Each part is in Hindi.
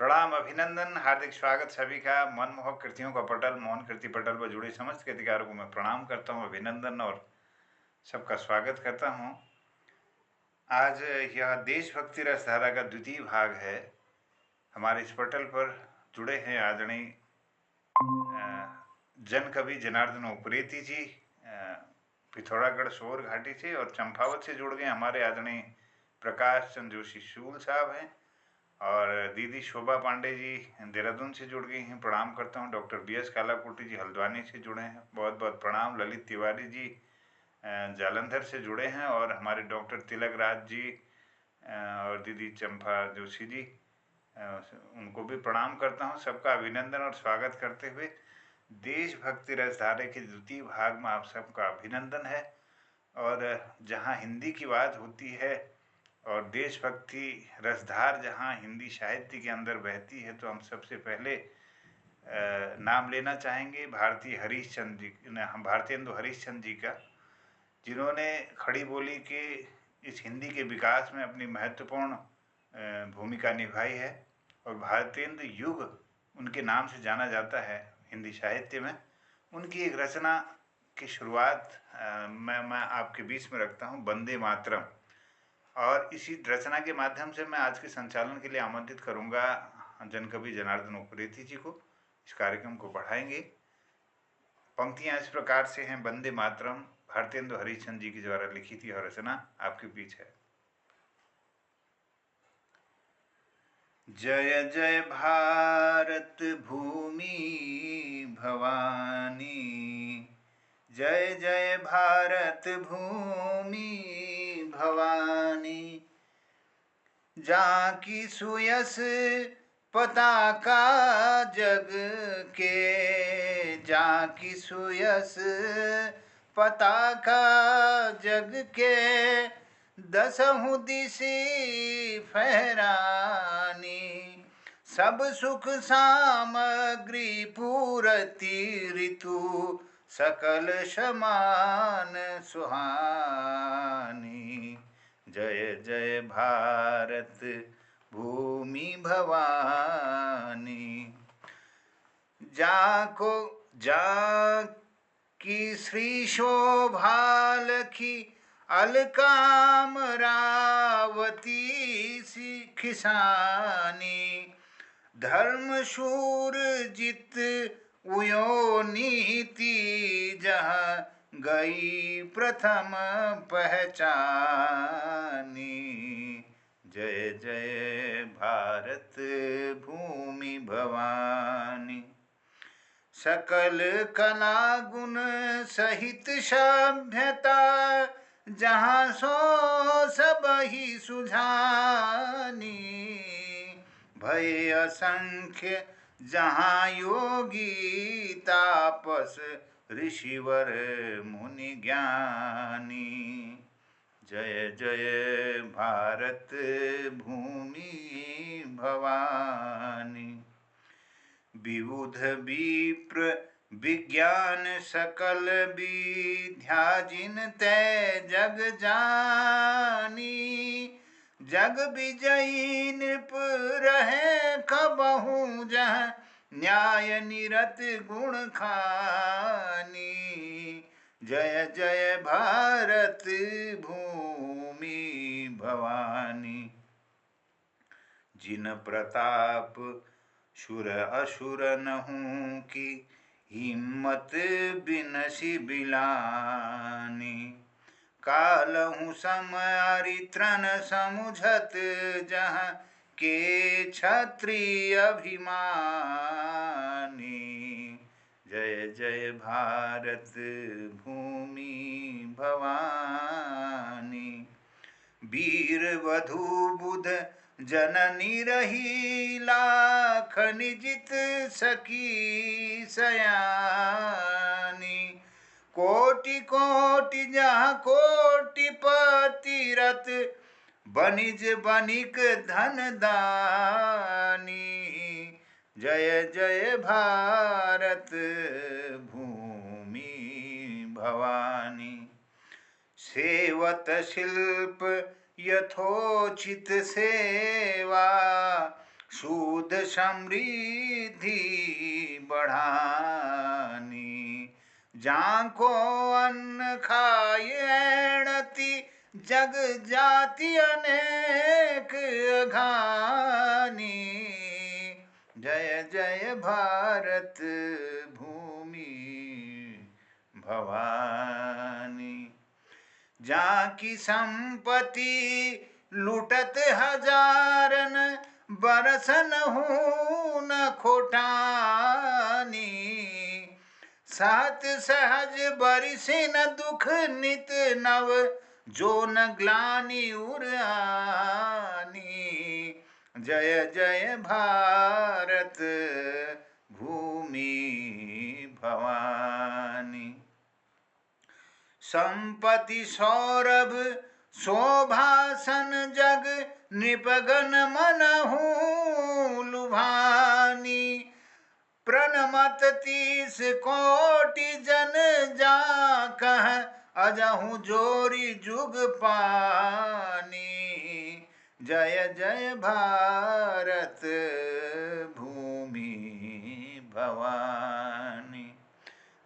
प्रणाम, अभिनंदन, हार्दिक स्वागत सभी का। मनमोहक कृतियों का पटल, मोहन कृति पटल पर जुड़े समस्त कृतिकारों को मैं प्रणाम करता हूँ, अभिनंदन और सबका स्वागत करता हूँ। आज यह देशभक्ति रस धारा का द्वितीय भाग है। हमारे इस पटल पर जुड़े हैं आदरणीय जन कवि जनार्दन उप्रेती जी, पिथौरागढ़ सोर घाटी से, और चंपावत से जुड़ गए हमारे आदरणीय प्रकाश चंद्र जोशी शूल साहब हैं, और दीदी शोभा पांडे जी देहरादून से जुड़ गई हैं, प्रणाम करता हूँ। डॉक्टर BS कालाकोटी जी हल्द्वानी से जुड़े हैं, बहुत बहुत प्रणाम। ललित तिवारी जी जालंधर से जुड़े हैं, और हमारे डॉक्टर तिलक राज जी और दीदी चंपा जोशी जी, उनको भी प्रणाम करता हूँ। सबका अभिनंदन और स्वागत करते हुए देशभक्ति रसधारे के द्वितीय भाग में आप सबका अभिनंदन है। और जहाँ हिंदी की बात होती है और देशभक्ति रसधार जहाँ हिंदी साहित्य के अंदर बहती है, तो हम सबसे पहले नाम लेना चाहेंगे भारतीय हरीशचंद्र जी, भारतेंदु हरीशचंद्र जी का, जिन्होंने खड़ी बोली के इस हिंदी के विकास में अपनी महत्वपूर्ण भूमिका निभाई है, और भारतेंदु युग उनके नाम से जाना जाता है हिंदी साहित्य में। उनकी एक रचना की शुरुआत मैं आपके बीच में रखता हूँ, वंदे मातरम। और इसी रचना के माध्यम से मैं आज के संचालन के लिए आमंत्रित करूंगा जनकवि जनार्दन उप्रेती जी को। इस कार्यक्रम को बढ़ाएंगे। पंक्तियां इस प्रकार से हैं। वंदे मातरम भारतेंदु हरीशचंद्र जी के द्वारा लिखित यह रचना आपके बीच है। जय जय भारत भूमि भवानी, जय जय भारत भूमि भवानी, जाकी सुयस पताका जग के, जाकी सुयस पताका जग के, दसहु दिशि फहरानी, सब सुख सामग्री पूरति ऋतु, सकल समान सुहानी। जय जय भारत भूमि भवानी, जाको जाकी श्री शोभा लखी, अलकामरावती सी खिसानी, धर्मशूर जित उयो नीति, जहाँ गई प्रथम पहचानी। जय जय भारत भूमि भवानी, सकल कला गुण सहित सभ्यता, जहाँ सो सब ही सुझानी, भय असंख्य जहाँ योगी तापस, ऋषिवर मुनि ज्ञानी। जय जय भारत भूमि भवानी, विबुध विप्र विज्ञान सकल विद्या, जिन तै जग जानी, जग विजयी नृप रहे कबहु, जहाँ न्याय निरत गुण खानी। जय जय भारत भूमि भवानी, जिन प्रताप सुर असुर नहु की, हिम्मत बिनसी बिलानी, कालहु समयारि त्रन समुझत, जहाँ के क्षत्रिय अभिमानी। जय जय भारत भूमि भवानी, वीर वधू बुध जननी रही, लाख निजित सखी सयानी, कोटि कोटि जहाँ कोटिपति रत, बनिज बनिक धन दानी। जय जय भारत भूमि भवानी, सेवत शिल्प यथोचित सेवा, सूद समृद्धि बढ़ानी। जाको अन्न खाए ऐणति, जग जाति अनेक अघानी। जय जय भारत भूमि भवानी। जाकी संपत्ति लुटत हजारन, बरसन हूँ न खोटानी। सहत सहज बरिसिन दुख नित नव, जो न ग्लानि उरानी। जय जय भारत भूमि भवानी। संपत्ति सौरभ शोभासन, जग नृपगण मनहु लुभानी। प्रणमत 30 कोटि जन, जा कह अजहु जोरी जुग पानी। जय जय भारत भूमि भवानी।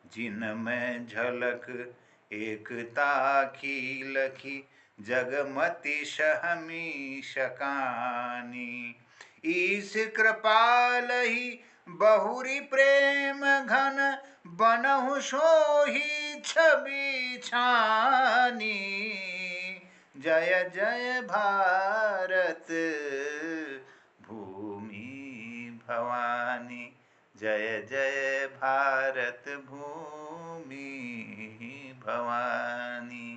जिनमें झलक एकता की लखी, जगमति सहमी सकानी। ईश कृपाल ही बहुरी प्रेम घन, बनहु सोही छवि छानी। जय जय भारत भूमि भवानी। जय जय भारत भूमि भवानी।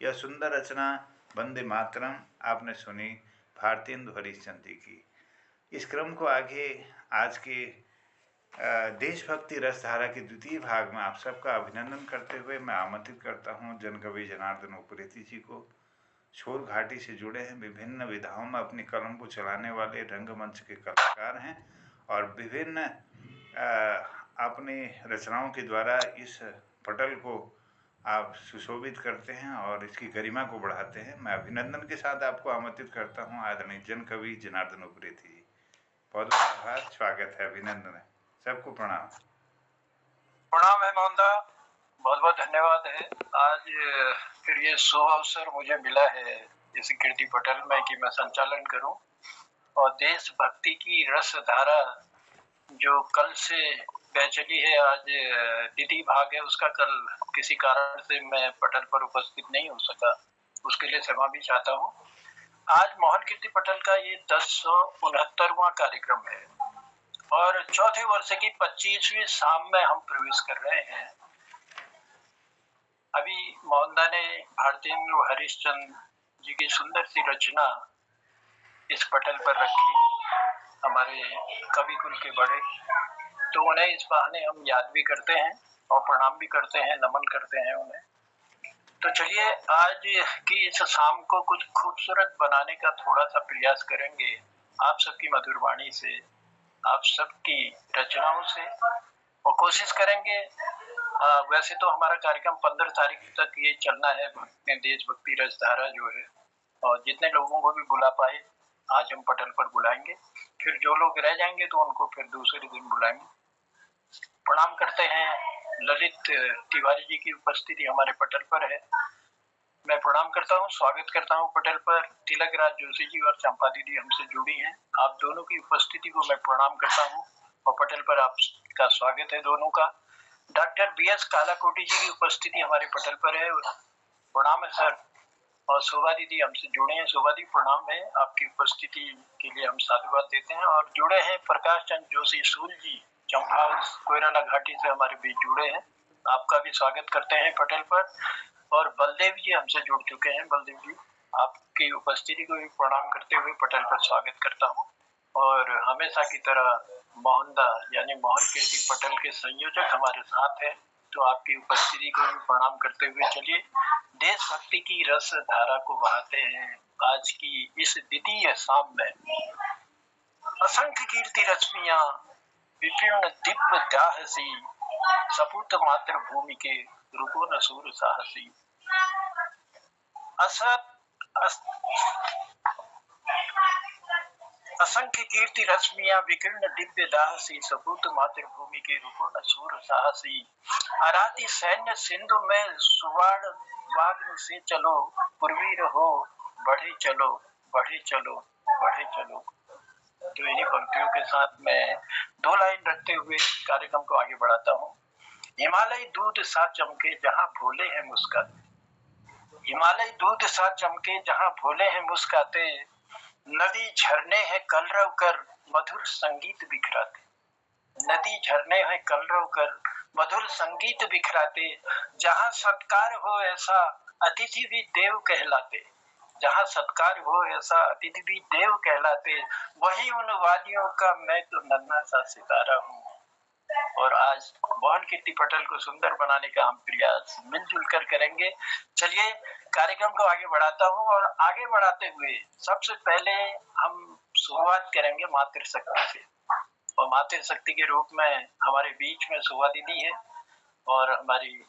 यह सुंदर रचना वंदे मातरम आपने सुनी भारतेंदु हरिश्चंद्र जी की। इस क्रम को आगे आज के देशभक्ति रसधारा के द्वितीय भाग में आप सबका अभिनंदन करते हुए मैं आमंत्रित करता हूँ जनकवि जनार्दन उप्रेती जी को। शोर घाटी से जुड़े हैं, विभिन्न विधाओं में अपनी कलम को चलाने वाले रंगमंच के कलाकार हैं और विभिन्न अपनी रचनाओं के द्वारा इस पटल को आप सुशोभित करते हैं और इसकी गरिमा को बढ़ाते हैं। मैं अभिनंदन के साथ आपको आमंत्रित करता हूं आदरणीय जनकवि जनार्दन उप्रेती जी। बहुत बहुत आभार, स्वागत है, अभिनंदन है, सबको प्रणाम। प्रणाम है मोहनदा, बहुत बहुत धन्यवाद है। आज फिर ये शुभ अवसर मुझे मिला है इस कीर्ति पटल में कि मैं संचालन करूं और देशभक्ति की रस धारा जो कल से बह चली है, आज द्वितीय भाग है उसका। कल किसी कारण से मैं पटल पर उपस्थित नहीं हो सका, उसके लिए क्षमा भी चाहता हूं। आज मोहन कीर्ति पटल का ये 1069वां कार्यक्रम है और चौथे वर्ष की 25वीं शाम में हम प्रवेश कर रहे हैं। अभी मोहनदा ने भारतेंदु हरिश्चंद्र जी की सुंदर सी रचना इस पटल पर रखी, हमारे कवि कुल के बड़े, तो उन्हें इस बहाने हम याद भी करते हैं और प्रणाम भी करते हैं, नमन करते हैं उन्हें। तो चलिए आज की इस शाम को कुछ खूबसूरत बनाने का थोड़ा सा प्रयास करेंगे आप सबकी मधुर वाणी से, आप सबकी रचनाओं से, और कोशिश करेंगे। वैसे तो हमारा कार्यक्रम 15 तारीख तक ये चलना है, देशभक्ति रसधारा जो है, और जितने लोगों को भी बुला पाए आज हम पटल पर बुलाएंगे। फिर जो लोग रह जाएंगे तो उनको फिर दूसरे दिन बुलाएंगे। प्रणाम करते हैं, ललित तिवारी जी की उपस्थिति हमारे पटल पर है। मैं प्रणाम करता हूँ, स्वागत करता हूँ पटल पर। तिलक राज जोशी जी और चंपा दीदी हमसे जुड़ी हैं, आप दोनों की उपस्थिति को मैं प्रणाम करता हूँ और पटल पर आपका स्वागत है दोनों का। डॉक्टर BS कालाकोटी जी की उपस्थिति हमारे पटल पर है, प्रणाम है सर। और शोभा दीदी हमसे जुड़े हैं, शोभा दी प्रणाम है, आपकी उपस्थिति के लिए हम साधुवाद देते हैं। और जुड़े हैं प्रकाश चंद्र जोशी सूल जी, चंपा कोयराला घाटी से हमारे बीच जुड़े हैं, आपका भी स्वागत करते हैं पटल पर। और बलदेव जी हमसे जुड़ चुके हैं, बलदेव जी आपकी उपस्थिति को भी प्रणाम करते हुए पटल पर स्वागत करता हूँ। और हमेशा की तरह मोहनदा यानी मोहन कीर्ति पटल के संयोजक हमारे साथ है, तो आपकी उपस्थिति को भी प्रणाम करते हुए चलिए देशभक्ति की रस धारा को बहाते हैं आज की इस द्वितीय शाम में। असंख्य कीर्ति रश्मियां विपीर्ण दिव्य दाहसी, सपूत मातृभूमि के रुको न सूर साहसी। असत असंख्य कीर्ति रश्मियां विकीर्ण दिव्य दाहसी, सपूत मातृभूमि के रूपों सूर साहसी, आराती सैन्य सिंधु में सुवर्ण वाग्न से चलो, पूर्वी रहो बढ़े चलो, बढ़े चलो, बढ़े चलो। तो इन्हीं पंक्तियों के साथ मैं दो लाइन रखते हुए कार्यक्रम को आगे बढ़ाता हूँ। हिमालय दूध सा चमके जहाँ भोले हैं मुस्काते, हिमालय दूध सा चमके जहाँ भोले हैं मुस्काते, नदी झरने हैं कलरव कर मधुर संगीत बिखराते, नदी झरने हैं कलरव कर मधुर संगीत बिखराते, जहाँ सत्कार हो ऐसा अतिथि भी देव कहलाते, जहाँ सत्कार हो ऐसा अतिथि भी देव कहलाते, वही उन वादियों का मैं तो नन्हा सा सितारा हूँ। और आज मोहन कीर्ति पटेल को सुंदर बनाने का हम प्रयास मिलजुल कर करेंगे। चलिए कार्यक्रम को आगे बढ़ाता हूँ, और आगे बढ़ाते हुए सबसे पहले हम शुरुआत करेंगे मातृशक्ति से। और मातृशक्ति के रूप में हमारे बीच में शोभा दीदी है, और हमारी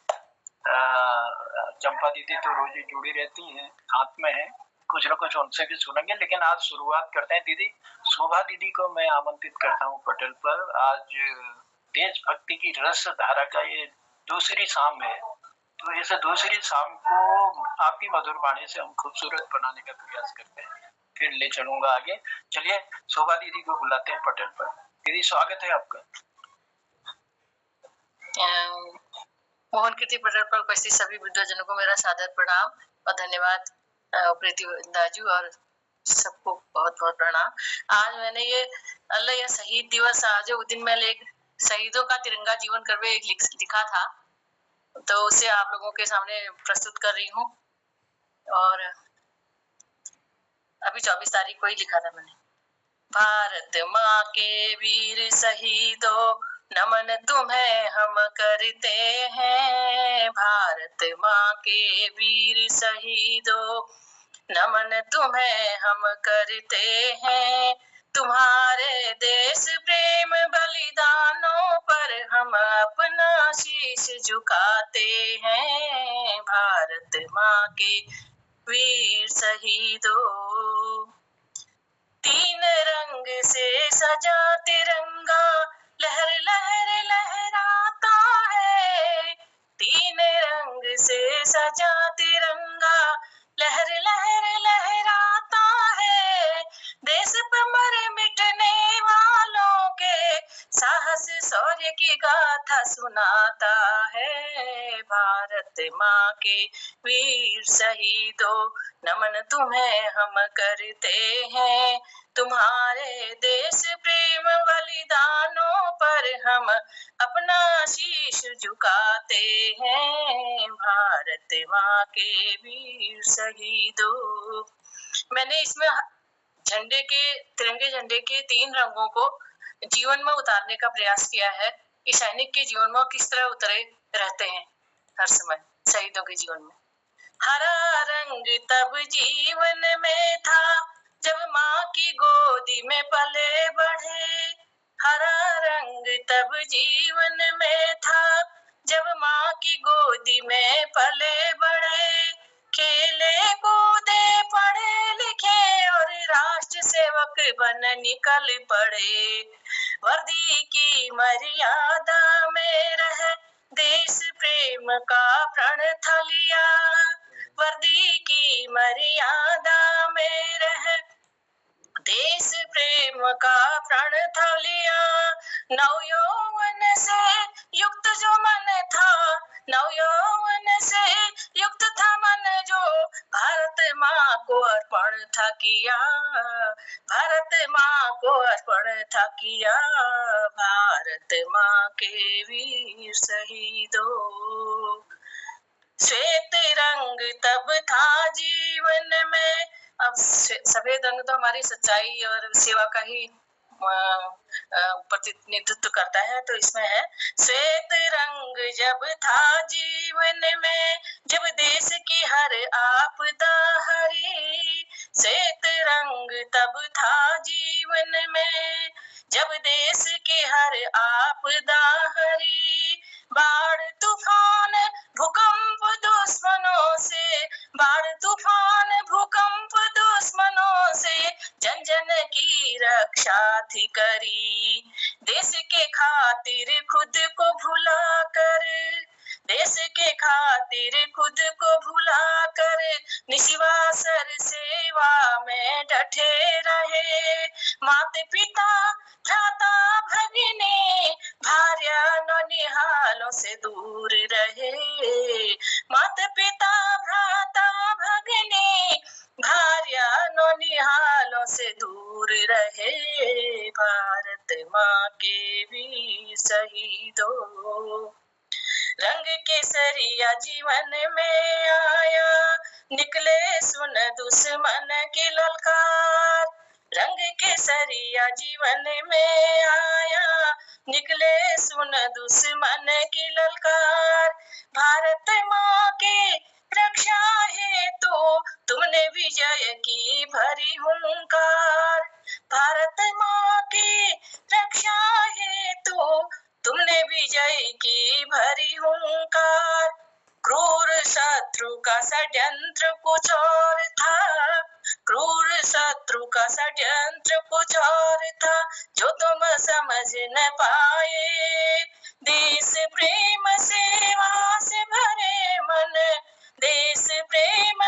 चंपा दीदी तो रोज ही जुड़ी रहती हैं, हाथ में है, कुछ न कुछ उनसे भी सुनेंगे। लेकिन आज शुरुआत करते हैं दीदी शोभा दीदी को मैं आमंत्रित करता हूँ पटेल पर। आज देशभक्ति की रस धारा का ये दूसरी शाम है, तो इस दूसरी शाम को आपकी मधुर वाणी से हम खूबसूरत बनाने का प्रयास करते हैं, फिर ले चलूंगा आगे। चलिए शोभा दीदी को बुलाते हैं पटेल पर। दीदी स्वागत है आपका। मोहन कीर्ति पटेल पर उपस्थित सभी विद्वानजनों को मेरा सादर प्रणाम और धन्यवाद। प्रीति दाजू और सबको बहुत बहुत प्रणाम। आज मैंने ये अल्लाह या शहीद दिवस आज उस दिन मैंने एक शहीदों का तिरंगा जीवन करवे एक लिखा था, तो उसे आप लोगों के सामने प्रस्तुत कर रही हूँ। और अभी 24 तारीख को ही लिखा था मैंने। भारत माँ के वीर शहीदों नमन तुम्हें हम करते हैं, भारत माँ के वीर शहीदों नमन तुम्हें हम करते हैं, तुम्हारे देश प्रेम बलिदानों पर हम अपना शीश झुकाते हैं, भारत माँ के वीर शहीदों। तीन रंग से सजा तिरंगा लहर लहर लहराता है, तीन रंग से सजा तिरंगा लहर लहर लहराता है, देश पर मरे मिटने वालों के साहस शौर्य की गाथा सुनाता है, भारत माँ के वीर शहीदों नमन तुम्हें हम करते हैं, तुम्हारे देश प्रेम बलिदानों पर हम अपना शीश झुकाते हैं, भारत माँ के वीर शहीदों। मैंने इसमें झंडे के तिरंगे झंडे के 3 रंगों को जीवन में उतारने का प्रयास किया है कि सैनिक के जीवन में किस तरह उतरे रहते हैं हर समय शहीदों के जीवन में। हरा रंग तब जीवन में था जब माँ की गोदी में पले बढ़े, हरा रंग तब जीवन में था जब माँ की गोदी में पले बढ़े, खेले कूदे पढ़े लिखे और राष्ट्र सेवक बन निकल पड़े, वर्दी की मर्यादा में रह देश प्रेम का प्रण था लिया, वर्दी की मर्यादा में रह देश प्रेम का प्रण था लिया, नवयौवन से युक्त जो मन था, नवयौवन से युक्त था मन जो भारत माँ को अर्पण था किया, भारत माँ को अर्पण था किया, भारत माँ के वीर शहीदों। श्वेत रंग तब था जीवन में, अब सफेद रंग तो हमारी सच्चाई और सेवा का ही प्रतिनिधित्व करता है, तो इसमें है श्वेत रंग जब था जीवन में, जब देश की हर आपदा हरी, श्वेत रंग तब था जीवन में, जब देश की हर आपदा हरी, बाढ़ तूफान भूकंप दुश्मनों से, बाढ़ तूफान भूकंप दुश्मनों से जन जन की थी करी। देश के खातिर खुद को भुला कर, देश के खातिर खुद को भुला कर निस्वासर सेवा में डटे रहे। माता पिता भ्राता भगिनी भार्या ननिहालों से दूर रहे। माता पिता भ्राता भगिनी भार्या ननिहालों से दूर रहे। भारत माँ के वीर शहीदों, रंग केसरिया जीवन में आया, निकले सुन दुश्मन की ललकार। रंग केसरिया जीवन में आया, निकले सुन दुश्मन की ललकार। भारत माँ के रक्षा है तो तुमने विजय की भरी हुंकार। भारत माँ की रक्षा है तो तुमने विजय की भरी हुंकार। क्रूर शत्रु का षड्यंत्र कुछ और था, क्रूर शत्रु का षड्यंत्र कुछ और था, जो तुम समझ न पाए। देश प्रेम सेवा से भरे मन, देश प्रेम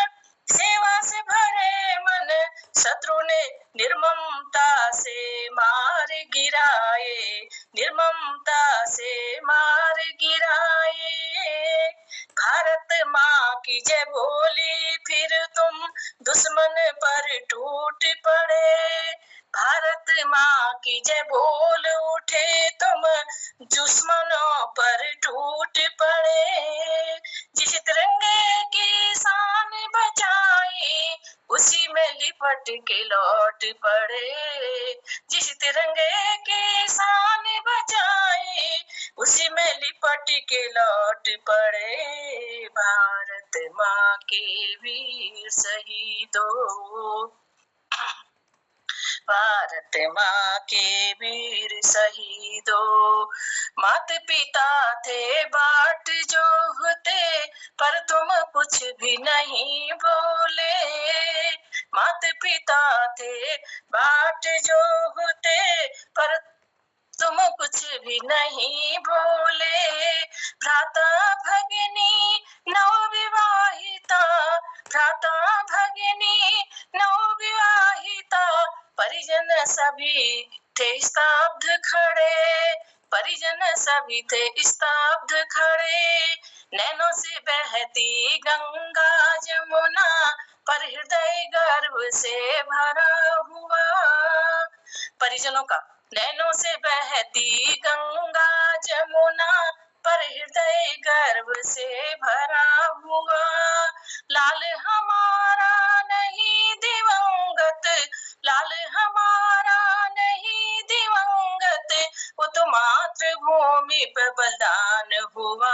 सेवा से भरे मन, शत्रु ने निर्ममता से मार गिराए, निर्ममता से मार गिराए। भारत माँ की जय बोली फिर तुम दुश्मन पर टूट पड़े। भारत माँ की जय बोल उठे तुम दुश्मनों पर टूट पड़े। जिस तिरंगे की शान बचाई उसी में लिपट के लौट पड़े। जिस तिरंगे की शान बचाई उसी में लिपट के लौट पड़े। भारत माँ के वीर शहीदों, भारत माँ के वीर शहीदों। माता पिता थे बाट जो होते, पर तुम कुछ भी नहीं बोले। माता पिता थे बाट जो होते, पर तुम कुछ भी नहीं बोले। भ्राता भगिनी नवविवाहिता, भ्राता भगिनी नवविवाहिता, परिजन सभी थे स्तब्ध खड़े, परिजन सभी थे स्तब्ध खड़े। नैनों से बहती गंगा जमुना, पर हृदय गर्व से भरा हुआ। परिजनों का नैनों से बहती गंगा जमुना, पर हृदय गर्व से भरा हुआ। लाल हमारा नहीं दिवंगत, लाल हमारा नहीं दिवंगत, वो तो मातृभूमि पर बलिदान हुआ।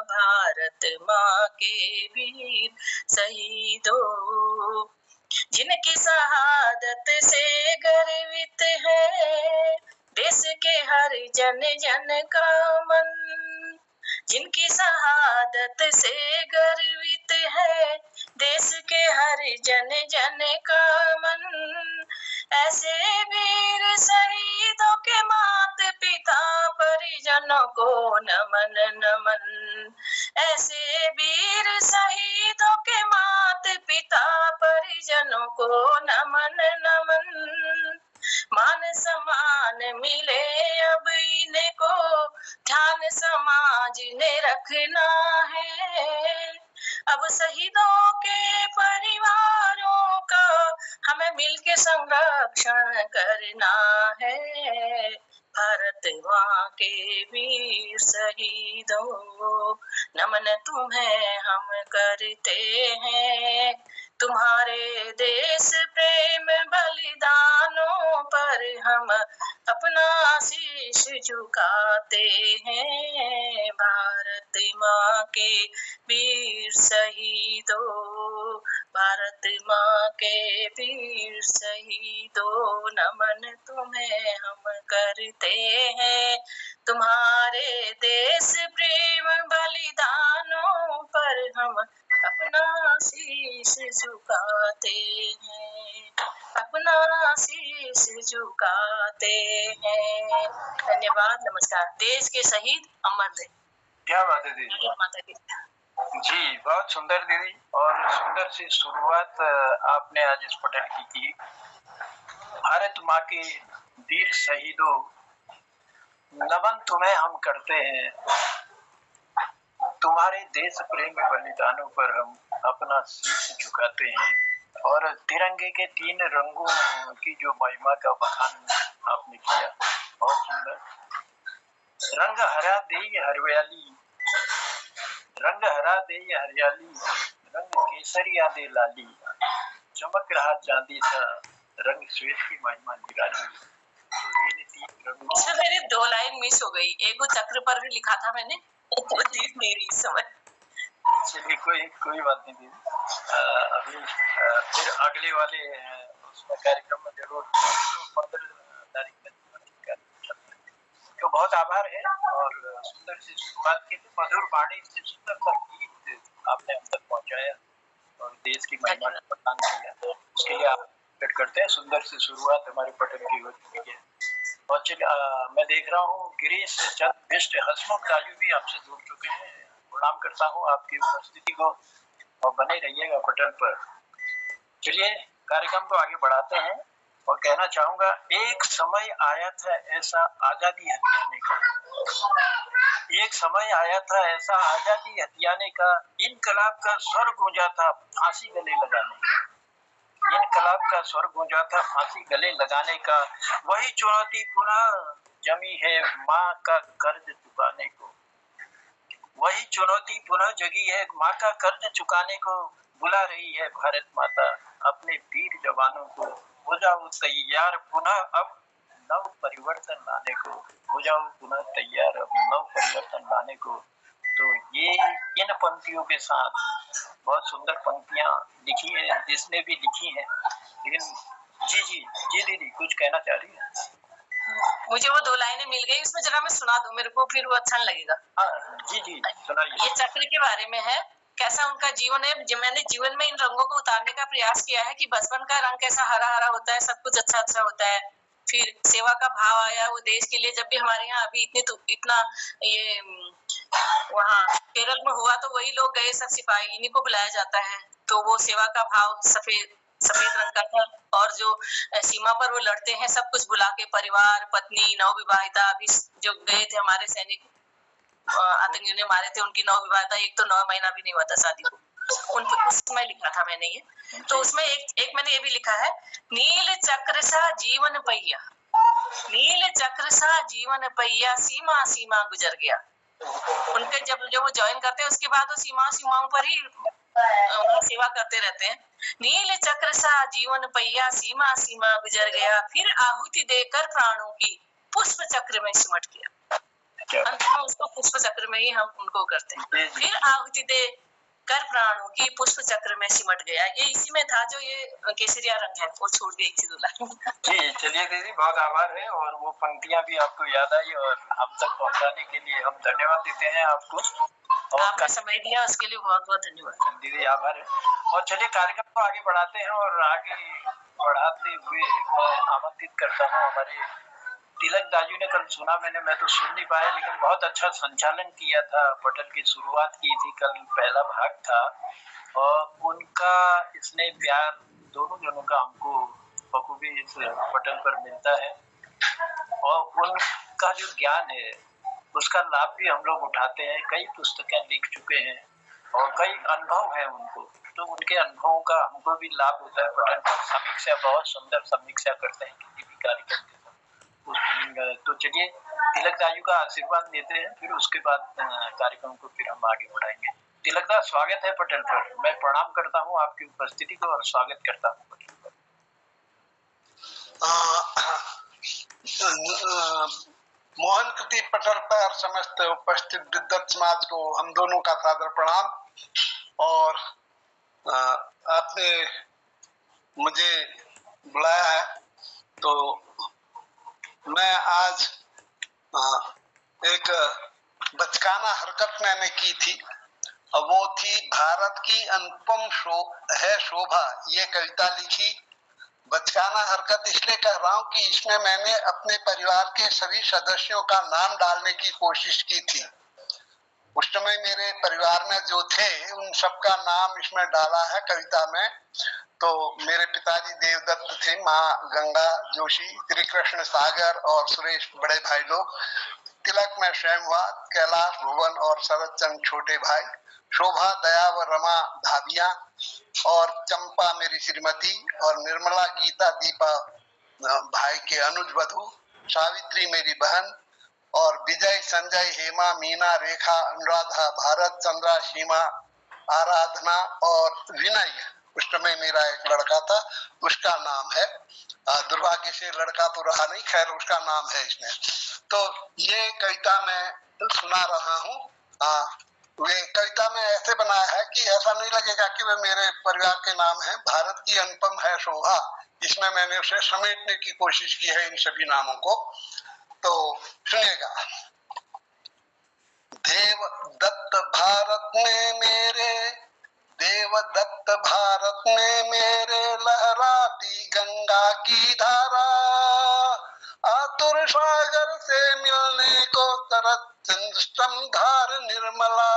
भारत माँ के वीर शहीदों, जिनकी शहादत से गर्वित है देश के हर जन जन का मन, जिनकी शहादत से गर्वित है देश के हर जन जन का मन। ऐसे वीर शहीदों के माता पिता परिजनों को नमन नमन। ऐसे वीर शहीदों के माता पिता परिजनों को नमन नमन। मान सम्मान मिले अब इनको, ध्यान समाज ने रखना है। अब शहीदों के परिवारों का हमें मिलके संरक्षण करना है। भारत माँ के वीर शहीदों, नमन तुम्हें हम करते हैं। तुम्हारे देश प्रेम बलिदानों पर हम अपना शीश झुकाते हैं। भारत माँ के वीर शहीदों, भारत माँ के वीर शहीदों, नमन तुम्हें हम करते हैं। तुम्हारे देश प्रेम बलिदानों पर हम अपना शीश झुकाते हैं, अपना शीश झुकाते हैं। धन्यवाद, नमस्कार। देश के शहीद अमर रहे। क्या बात है दीदी। भारत माता की। जी बहुत सुंदर दीदी, और सुंदर सी शुरुआत आपने आज इस पटल की थी। भारत माँ के वीर शहीदों, नमन तुम्हें हम करते हैं। तुम्हारे देश प्रेम बलिदानों पर हम अपना शीश झुकाते हैं। और तिरंगे के 3 रंगों की जो महिमा का बखान आपने किया, बहुत सुंदर। रंग हरा दे हरियाली, रंग हरा दे हरियाली, रंग केसरिया दे लाली, चमक रहा चांदी सा रंग श्वेत की महिमा निराली। तो इन 3 रंगों। इसमें मेरी 2 लाइन मिस हो गई। एक वो चक्र पर भी लिखा था मैंने, वो दिख नहीं रही इस समय। चलिए कोई बात नहीं दीदी, अभी फिर अगले वाले उसमें कार्यक्रम में जरूर 15 तारीख में तो बहुत आभार है। और सुंदर सी शुरुआत की, मधुर वाणी से सुंदर सा गीत आपने हम तक पहुंचाया और देश की महिमा का बखान किया, उसके लिए आप करते हैं। सुंदर सी शुरुआत हमारे पटल की हो चुकी है। और मैं देख रहा हूँ गिरीश चंद बिष्ट हसमुख राजू भी हमसे जुड़ चुके हैं। प्रणाम करता हूँ आपकी उपस्थिति को और बने रहिएगा पटल पर। चलिए कार्यक्रम को आगे बढ़ाते हैं और कहना चाहूंगा, एक समय आया था ऐसा आजादी हथियाने का, एक समय आया था ऐसा आजादी हथियाने का, इनकलाब का स्वर गूंजा था फांसी गले लगाने का, इनकलाब का स्वर गूंजा था फांसी गले लगाने का। वही चुनौती पुनः जमी है माँ का कर्ज चुकाने को, वही चुनौती पुनः जगी है माँ का कर्ज चुकाने को। बुला रही है भारत माता अपने वीर जवानों को, हो जाओ तैयार पुनः अब नव परिवर्तन लाने को, हो जाओ पुनः तैयार अब नव परिवर्तन लाने को। तो ये इन पंक्तियों के साथ बहुत सुंदर पंक्तियां लिखी है जिसने भी लिखी है। लेकिन जी दीदी कुछ कहना चाह रही है? मुझे वो 2 लाइनें मिल गई, उसमें जरा मैं सुना दूं, मेरे को फिर वो अच्छा लगेगा। जी सुनाइए। ये चक्र के बारे में है, कैसा उनका जीवन है। मैंने जीवन में इन रंगों को उतारने का प्रयास किया है कि बचपन का रंग कैसा हरा हरा होता है, सब कुछ अच्छा अच्छा होता है। फिर सेवा का भाव आया, वो देश के लिए। जब भी हमारे यहाँ अभी इतना ये वहाँ केरल में हुआ तो वही लोग गए, सब सिपाही, इन्हीं को बुलाया जाता है। तो वो सेवा का भाव सफेद रंग का था। और जो सीमा पर वो लड़ते हैं, सब कुछ भुला के, परिवार, पत्नी, नवविवाहिता, अभी जो गए थे हमारे सैनिक, आतंकियों ने मारे थे, उनकी नवविवाहिता, एक तो 9 महीना भी नहीं हुआ था शादी को, उस समय लिखा था मैंने ये। तो उसमें एक मैंने ये भी लिखा है, नील चक्र सा जीवन पहिया, नील चक्र सा जीवन पहिया, सीमा सीमा गुजर गया। उनके जब वो ज्वाइन करते हैं, उसके बाद वो सीमाओं पर ही वहाँ सेवा करते रहते हैं। नील चक्र सा जीवन पहिया, सीमा सीमा गुजर गया, फिर आहुति देकर प्राणों की पुष्प चक्र में सिमट गया। अंत में उसको पुष्प चक्र में ही हम उनको करते हैं। फिर आहुति दे कर प्राणों की पुष्प चक्र में सिमट गया। ये इसी में था जो ये केसरिया रंग है, वो छोड़ गई थी दूल्हा। जी चलिए दीदी बहुत आभार है, और वो पंक्तियां भी आपको याद आई और हम तक पहुंचाने के लिए हम धन्यवाद देते हैं आपको। और आपने समय दिया उसके लिए बहुत बहुत धन्यवाद दीदी, आभार है। और चलिए कार्यक्रम को आगे बढ़ाते हैं, और आगे बढ़ाते हुए मैं आमंत्रित करता हूँ हमारे तिलक दाजू ने। कल सुना मैं तो सुन नहीं पाया, लेकिन बहुत अच्छा संचालन किया था, पटल की शुरुआत की थी, कल पहला भाग था, और उनका स्नेह प्यार दोनों जनों का हमको बखूबी इस पटल पर मिलता है। और उनका जो ज्ञान है उसका लाभ भी हम लोग उठाते हैं। कई पुस्तकें लिख चुके हैं और कई अनुभव है उनको, तो उनके अनुभवों का हमको भी लाभ होता है। पटल पर समीक्षा, बहुत सुंदर समीक्षा करते हैं किसी भी कार्यक्रम के। तो चलिए तिलक दाजू का आशीर्वाद लेते हैं, फिर उसके बाद कार्यक्रम को फिर हम आगे बढ़ाएंगे। तिलक दा, स्वागत है पटल पर। मैं प्रणाम करता हूँ आपकी उपस्थिति को और स्वागत करता हूँ पटल पर। मोहन कृति पटल पर समस्त उपस्थित विद्वत समाज को हम दोनों का सादर प्रणाम। और आपने मुझे बुलाया है तो मैं आज एक बचकाना हरकत मैंने की थी, वो थी भारत की अनुपम शोभा, ये कविता लिखी। बचकाना हरकत इसलिए कह रहा हूँ कि इसमें मैंने अपने परिवार के सभी सदस्यों का नाम डालने की कोशिश की थी। उस समय मेरे परिवार में जो थे उन सबका नाम इसमें डाला है कविता में। तो मेरे पिताजी देवदत्त थे, माँ गंगा जोशी, श्री कृष्ण सागर और सुरेश बड़े भाई लोग। तिलक में स्वयं हुआ, कैलाश भुवन और शरद चंद छोटे भाई, शोभा दया व रमा भाभियां, और चंपा मेरी श्रीमती, और निर्मला गीता दीपा भाई के अनुज वधु, सावित्री मेरी बहन, और विजय संजय हेमा मीना रेखा अनुराधा भारत चंद्रा सीमा आराधना और विनय। उस समय मेरा एक लड़का था, उसका नाम है, दुर्भाग्य से लड़का तो रहा नहीं, खैर उसका नाम है इसमें। तो ये कविता मैं सुना रहा हूँ। वे कविता में ऐसे बनाया है कि ऐसा नहीं लगेगा कि वे मेरे परिवार के नाम है। भारत की अनुपम है शोभा, इसमें मैंने उसे समेटने की कोशिश की है इन सभी नामों को। तो सुनिएगा। देवदत्त भारत में मेरे, देवदत्त भारत में मेरे लहराती गंगा की धारा, आतुर सागर से मिलने को शरद चंद्र धार निर्मला,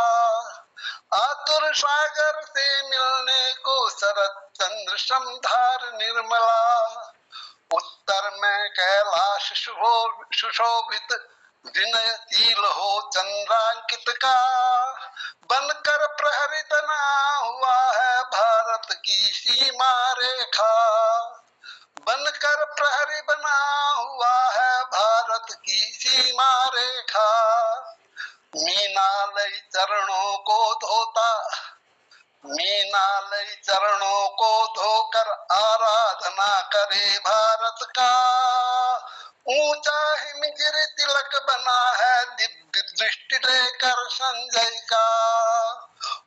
आतुर सागर से मिलने को शरद चंद्र धार निर्मला, उत्तर में कैलाश सुशोभित विनयशील हो चंद्रांकित का, बनकर प्रहरी तना हुआ है भारत की सीमा रेखा, बनकर प्रहरी बना हुआ है भारत की सीमा रेखा, मीनालय चरणों को धोता, मीनालय चरणों को धोकर आराधना करे भारत का, ऊंचा हिमगिरि तिलक बना है दिव्य दृष्टि लेकर संजय का,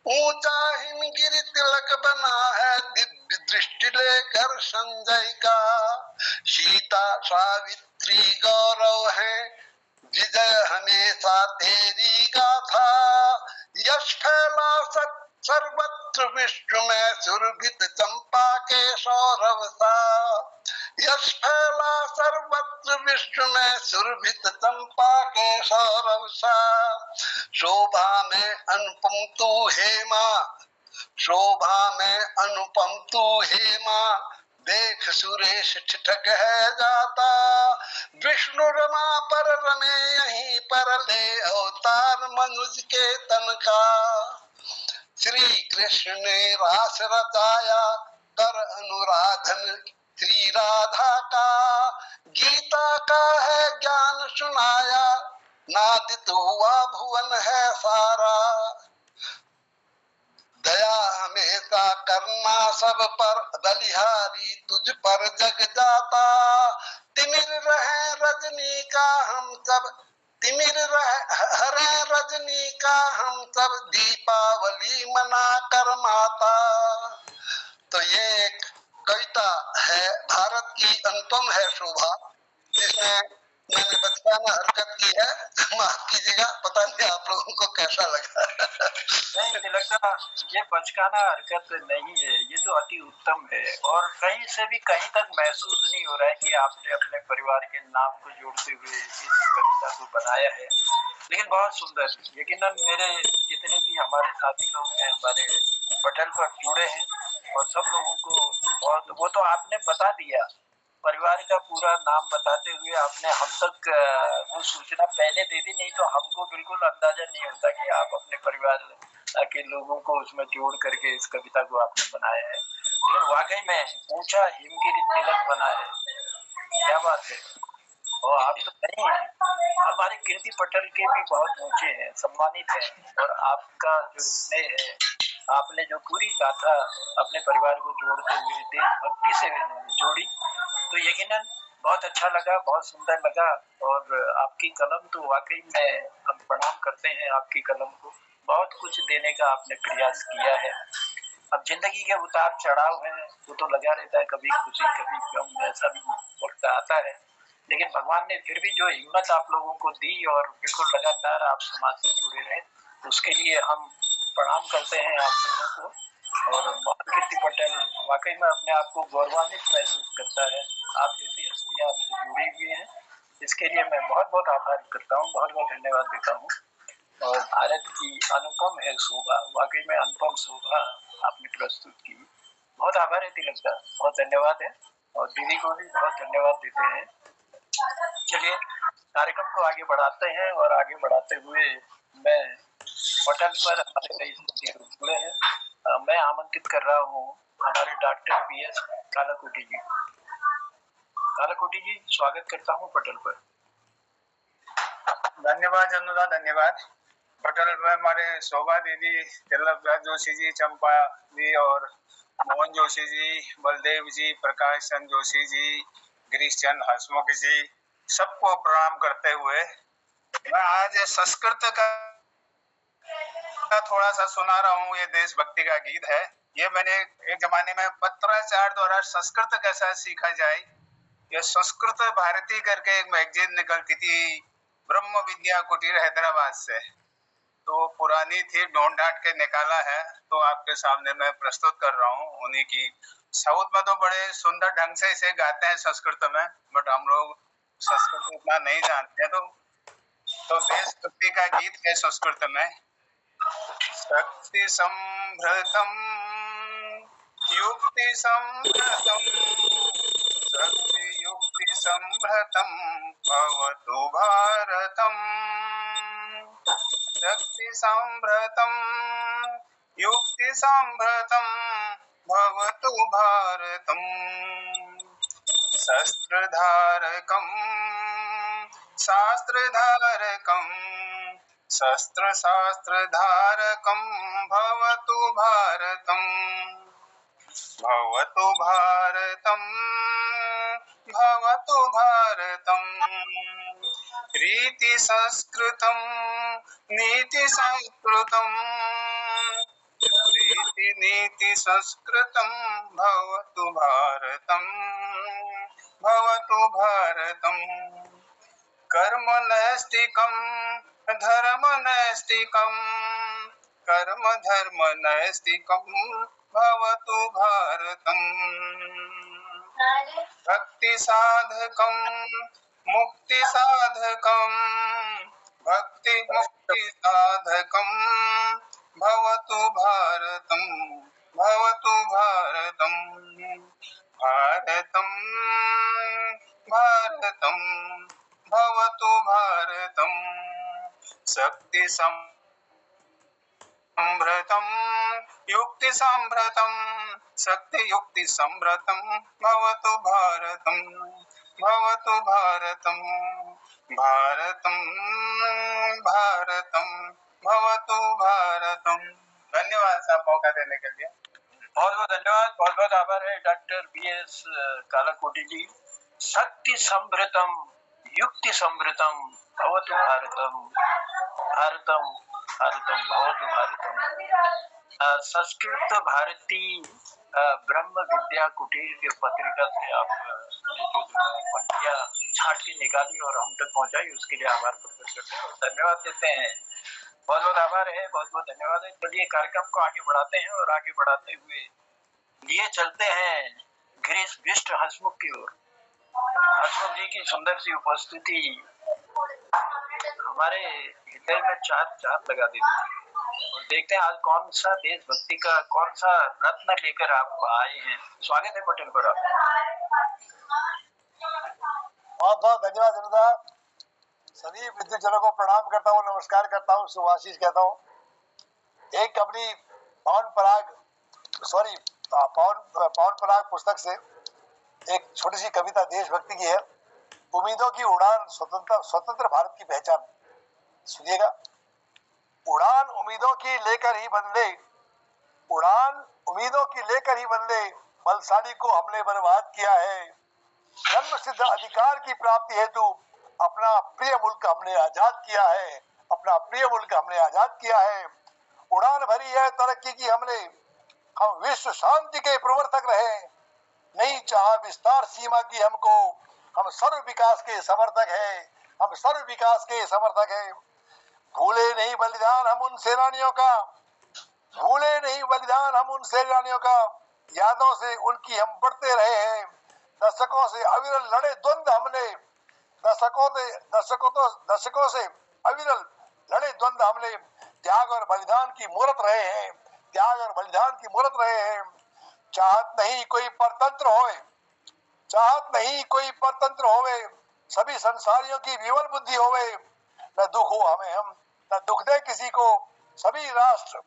ऊंचा हिमगिरि तिलक बना है दिव्य दृष्टि लेकर संजय का, सीता सावित्री गौरव है विजय हमेशा तेरी गाथा, यश फैला सर्वत्र विश्व में सुरभित चंपा के सौरभ सा, यश फैला सर्वत्र विश्व में सुरभित चंपा के सौरभ सा, शोभा में अनुपम तू हेमा, शोभा में अनुपम तू हेमा, देख सुरेश ठिठक है जाता, विष्णु रमा पर रमे यहीं पर ले अवतार मनुज के तन का, श्री कृष्ण ने रास रचाया कर अनुराधन श्री राधा का, गीता का है ज्ञान सुनाया, नादित हुआ भुवन है सारा, दया हमेशा करना सब पर, बलिहारी तुझ पर जग जाता, तिमिर रहे रजनी का हम सब, तिमिर हरे रजनी का हम सब, दीपावली मना कर माता। तो ये एक कविता है, भारत की अनुपम है शोभा, जिसमें मैंने बचकाना हरकत की है, माफ कीजिएगा, पता नहीं आप लोगों को कैसा लगा। नहीं तिलका, ये बचकाना हरकत नहीं है, ये तो अति उत्तम है, और कहीं से भी कहीं तक महसूस नहीं हो रहा है कि आपने अपने परिवार के नाम को जोड़ते हुए इस कविता को बनाया है। लेकिन बहुत सुंदर, यकीनन मेरे जितने भी हमारे साथी लोग हैं हमारे पटल पर जुड़े हैं, और सब लोगों को बहुत, वो तो आपने बता दिया परिवार का पूरा नाम बताते हुए, आपने हम तक वो सूचना पहले दे दी, नहीं तो हमको बिल्कुल अंदाजा नहीं होता कि आप अपने परिवार के लोगों को उसमें जोड़ करके इस कविता को आपने बनाया है। लेकिन वाकई में ऊंचा हिमगिरि तिलक बना है, क्या बात है। और आप तो नहीं है, हमारे कीर्ति पटल के भी बहुत ऊंचे हैं, सम्मानित हैं, और आपका जो स्नेह है, आपने जो पूरी गाथा अपने परिवार को जोड़ते हुए देशभक्ति से जोड़ी, तो यकीनन बहुत अच्छा लगा, बहुत सुंदर लगा। और आपकी कलम तो वाकई में हम प्रणाम करते हैं आपकी कलम को, बहुत कुछ देने का आपने प्रयास किया है। अब जिंदगी के उतार चढ़ाव हैं, वो तो लगा रहता है, कभी खुशी कभी गम, ऐसा भी वक्त आता है, लेकिन भगवान ने फिर भी जो हिम्मत आप लोगों को दी और बिल्कुल लगातार आप समाज से जुड़े रहे, उसके लिए हम प्रणाम करते हैं आप दोनों को। और मोहन कीर्ति पटेल वाकई में अपने आप को गौरवान्वित महसूस करता है, आप जैसी हस्तियां हमसे जुड़ी हुई हैं, इसके लिए मैं बहुत बहुत आभार करता हूँ, बहुत बहुत धन्यवाद देता हूँ। और भारत की अनुपम है शोभा, वाकई में अनुपम शोभा आपने प्रस्तुत की, बहुत आभार है तिलक दा, बहुत धन्यवाद है। और दीदी को भी बहुत धन्यवाद देते हैं। चलिए कार्यक्रम को आगे बढ़ाते हैं, और आगे बढ़ाते हुए मैं पटल पर हमारे कई साथी जुड़े हैं, मैं आमंत्रित कर रहा हूँ हमारे डॉक्टर BS कालाकोटी जी। कालाकोटी जी, स्वागत करता हूँ पटल पर। धन्यवाद अनुराधा, धन्यवाद। पटल पर हमारे शोभा दीदी, तिलक जोशी जी, चंपा जी और मोहन जोशी जी, बलदेव जी, प्रकाश चंद जोशी जी, गिरीश चंद हसमुख जी, सबको प्रणाम करते हुए मैं आज संस्कृत का थोड़ा सा सुना रहा हूँ। ये देशभक्ति का गीत है। ये मैंने एक जमाने में पत्राचार द्वारा संस्कृत कैसा सीखा जाए, ये संस्कृत भारती करके एक मैगजीन निकलती थी ब्रह्म विद्या कुटीर हैदराबाद से, तो पुरानी थी, ढूंढ ढांट के निकाला है, तो आपके सामने मैं प्रस्तुत कर रहा हूँ। उन्हीं की साउथ में तो बड़े सुंदर ढंग से इसे गाते हैं संस्कृत में, बट हम लोग संस्कृत उतना नहीं जानते, तो देशभक्ति का गीत है संस्कृत में। शक्ति संभृतम युक्ति संभृतम, शक्ति युक्ति संभृतम भवतु भारतम, शक्ति संभृतम युक्ति संभृतम भवतु भारतम, शस्त्रधारकम शास्त्रधारकम शस्त्र शास्त्रधारकम भवतु भारतम, भवतु भारतम, भवतु भारतम, रीति संस्कृतम नीति संस्कृतम, रीति नीति संस्कृतम भवतु भारतम, भवतु भारतम, कर्म नैष्टिकम धर्म नैष्टिकम, कर्म धर्म नैष्टिकम भवतु भारतम, भक्ति साधकम मुक्ति साधकम, भक्ति मुक्ति साधकम भवतु भारतम, भवतु भारतम, भारतम भारतम भवतु भारतम, शक्ति संभृतम युक्ति संभृतम, शक्ति युक्ति संभृतम भवतु भारतम, भवतु भारतम, भारतम भारतम भवतु भारतम। धन्यवाद साहब मौका देने के लिए। बहुत बहुत धन्यवाद, बहुत बहुत आभार है डॉक्टर BS कालाकोटी जी। शक्ति संभृतम युक्ति संभृतम भवतु भारतम, भारतम भारतम भवतु भारतम। संस्कृत भारती ब्रह्म विद्या कुटीर के पत्रिका से आप जो पंक्तियां छाट के निकाली और हम तक पहुंचाई, उसके लिए आभार प्रकट करते हैं और धन्यवाद देते हैं। बहुत बहुत आभार है, बहुत बहुत धन्यवाद है। चलिए कार्यक्रम को आगे बढ़ाते हैं, और आगे बढ़ाते हुए लिए चलते हैं गिरीश बिष्ट हसमुख की ओर। हसमुख जी की सुंदर सी उपस्थिति हमारे हृदय में चार चांद लगा देती है। और देखते हैं आज कौन सा देशभक्ति का कौन सा रत्न लेकर आप आए हैं। स्वागत है पटेल पर आप। बहुत बहुत धन्यवाद अनुराधा। सभी विद्युतजनों को प्रणाम करता हूँ, नमस्कार करता हूँ, शुभाशीष कहता हूँ। एक अपनी पवन पराग पुस्तक से एक छोटी सी कविता देशभक्ति की है। उम्मीदों की उड़ान स्वतंत्र भारत की पहचान। सुनिएगा। उड़ान उम्मीदों की लेकर ही बदले, उड़ान उम्मीदों की लेकर ही बदले, बलशाली को हमने बर्बाद किया है। जन्म सिद्ध अधिकार की प्राप्ति हेतु अपना प्रिय मुल्क हमने आजाद किया है, अपना प्रिय मुल्क हमने आजाद किया है। उड़ान भरी है तरक्की की हमने, हम विश्व शांति के प्रवर्तक रहे। नहीं चाहा विस्तार सीमा की हमको, हम सर्व विकास के समर्थक हैं, हम सर्व विकास के समर्थक हैं। भूले नहीं बलिदान हम उन सेनानियों का, भूले नहीं बलिदान हम उन सेनानियों का, यादों से उनकी हम बढ़ते रहे हैं। दशकों से अविरल लड़े द्वंद्व हमने, दशकों से अविरल लड़े द्वंद्व हमने, त्याग और बलिदान की मूर्त रहे हैं, त्याग और बलिदान की मूर्त रहे हैं। चाहत नहीं कोई परतंत्र होए, चाहत नहीं कोई परतंत्र होवे, सभी संसारियों की विमल बुद्धि होवे। न दुख हो हमें हम, न दुख दे किसी को, सभी राष्ट्र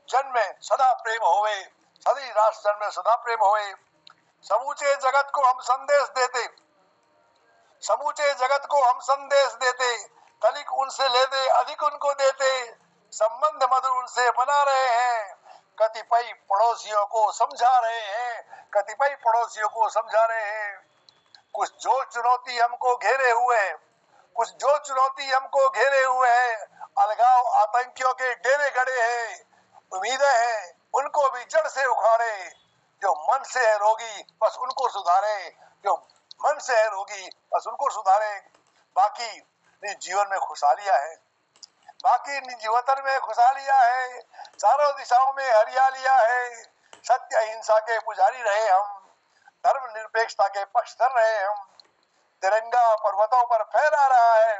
जन में सदा प्रेम होवे, सभी राष्ट्र जन में सदा प्रेम होवे। समूचे जगत को हम संदेश देते, समूचे जगत को हम संदेश देते, कलिक उनसे लेते अधिक उनको देते, संबंध मधुर उनसे बना रहे हैं। कतिपय पड़ोसियों को समझा रहे हैं, कतिपय पड़ोसियों को समझा रहे हैं। कुछ जो चुनौती हमको घेरे हुए है, कुछ जो चुनौती हमको घेरे हुए है, अलगाव आतंकियों के डेरे गड़े हैं। उम्मीदें हैं उनको भी जड़ से उखाड़े, जो मन से है रोगी बस उनको सुधारे, जो मन से है रोगी बस उनको सुधारे। बाकी जीवन में खुशहालियां है, बाकी जीवन में खुशहालियां है, चारों दिशाओं में हरियालियां है। सत्य अहिंसा के पुजारी रहे हम, धर्म निरपेक्षता के पक्षधर रहे हम। तिरंगा पर्वतों पर फहरा रहा है,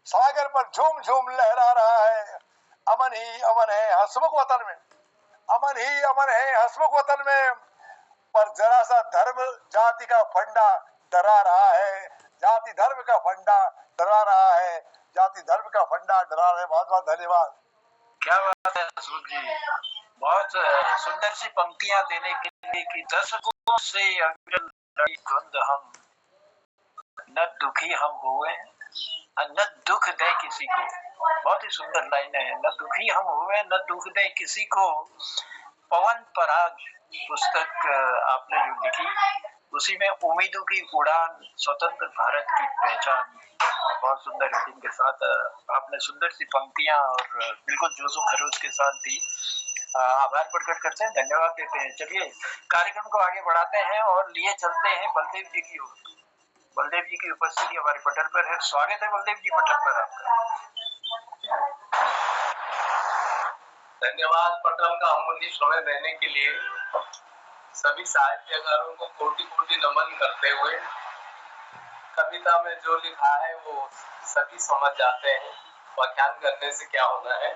सागर पर झूम झूम लहरा रहा है। अमन ही अमन है हसमुख वतन में, अमन ही अमन है हसमुख वतन में। पर जरा सा धर्म जाति का फंडा डरा रहा है, जाति धर्म का फंडा डरा रहा है, जाति धर्म का फंडा डरा रहा है। बहुत बहुत धन्यवाद। क्या बात है अशोक जी, बहुत सुंदर सी पंक्तियां देने के लिए कि दशकों से अविरल लड़ी द्वंद हम, न दुखी हम हुए न दुख दे किसी को। बहुत ही सुंदर लाइन है, न दुखी हम हुए न दुख दे किसी को। पवन पराग पुस्तक आपने जो लिखी, उसी में उम्मीदों की उड़ान स्वतंत्र भारत की पहचान, बहुत सुंदर हेडिंग के साथ आपने सुंदर सी पंक्तियां और बिल्कुल जोशो खरोश के साथ दी। आभार प्रकट करते हैं, धन्यवाद देते हैं। चलिए कार्यक्रम को आगे बढ़ाते हैं और लिए चलते हैं बलदेव जी की ओर। बलदेव जी की उपस्थिति हमारे पटल पर है। स्वागत है बलदेव जी पटल पर आपका। धन्यवाद पटल का अमूल्य समय देने के लिए। सभी साहित्यकारों को कोटि कोटि नमन करते हुए, कविता में जो लिखा है वो सभी समझ जाते हैं, व्याख्यान करने से क्या होना है।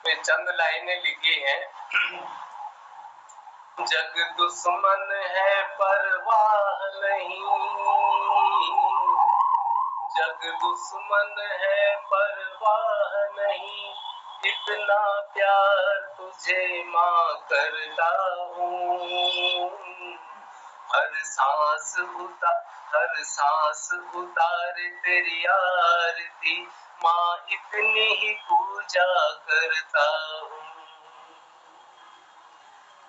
वे चंद लाइनें लिखी हैं। जग दुश्मन है परवाह नहीं, जग दुश्मन है परवाह नहीं, इतना प्यार तुझे माँ करता हूँ। हर सांस उतार तेरी आरती, माँ इतनी ही पूजा करता हूँ।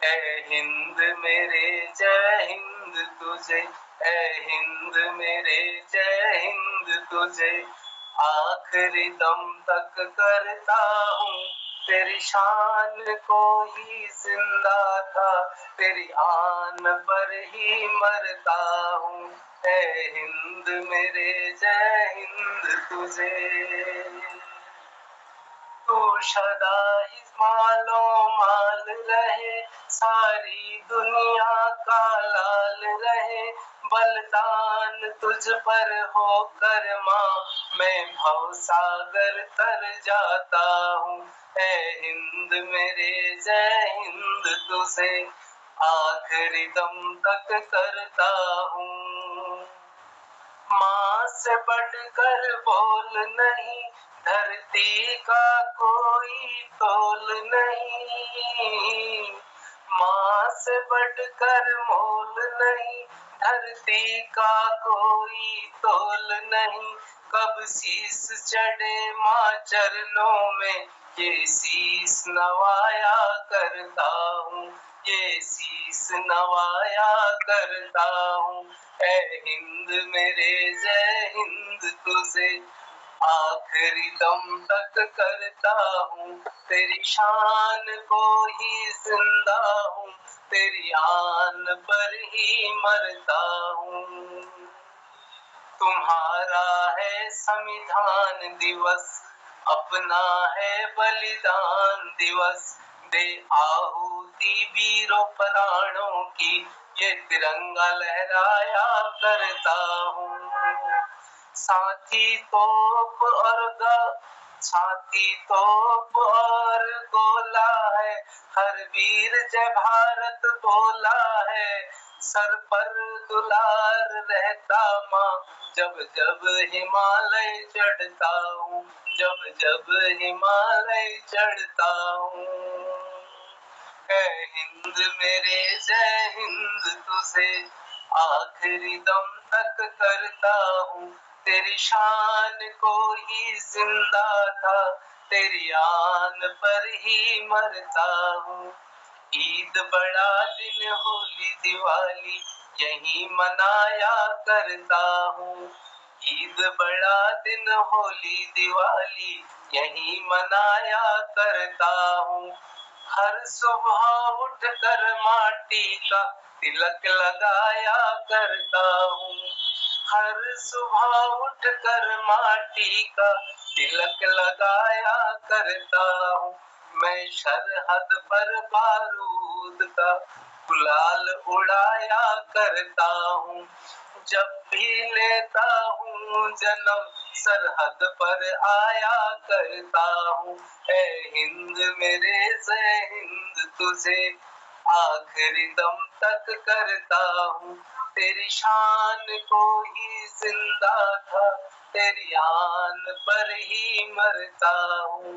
ऐ हिंद मेरे जय हिंद तुझे, ऐ हिंद मेरे जय हिंद तुझे, आखिरी दम तक करता हूँ तेरी शान को ही जिंदा था, तेरी आन पर ही मरता हूँ। ऐ हिंद मेरे जय हिंद तुझे। तू सदा ही मालो माल रहे, सारी दुनिया का लाल रहे, बलिदान तुझ पर होकर माँ मैं भव सागर तर जाता हूँ। ऐ हिंद मेरे जय हिंद तुझे, आखिरी दम तक करता हूँ। माँ से बढ़कर बोल नहीं, धरती का कोई तोल नहीं, माँ से बढ़कर मोल नहीं, धरती का कोई तोल नहीं। कब शीस चढ़े माँ चरणों में, ये शीस नवाया करता हूँ, ये शीस नवाया करता हूँ। ऐ हिंद मेरे जय हिंद तुझे, आखिरी दम तक करता हूँ तेरी शान को ही जिंदा हूँ, तेरी आन पर ही मरता हूँ। तुम्हारा है संविधान दिवस, अपना है बलिदान दिवस, दे आहुति वीरों प्राणों की, ये तिरंगा लहराया करता हूँ। छाती तोप और गोला है, हर वीर जय भारत बोला है। सर पर दुलार रहता माँ, जब जब हिमालय चढ़ता हूँ, जब जब हिमालय चढ़ता हूँ। है हिंद मेरे जय हिंद तुझे आखिरी दम तक करता हूँ। तेरी शान को ही जिंदा था, तेरी आन पर ही मरता हूँ। ईद बड़ा दिन होली दिवाली यही मनाया करता हूँ। ईद बड़ा दिन होली दिवाली यही मनाया करता हूँ। हर सुबह उठकर माटी का तिलक लगाया करता हूँ। हर सुबह उठकर माटी का तिलक लगाया करता हूँ। मैं सरहद पर बारूद का गुलाल उड़ाया करता हूँ। जब भी लेता हूँ जन्म सरहद पर आया करता हूँ। ऐ हिंद मेरे जय हिंद तुझे आखिरी दम तक करता हूँ। तेरी शान को ही जिंदा था, तेरी आन पर ही मरता हूँ।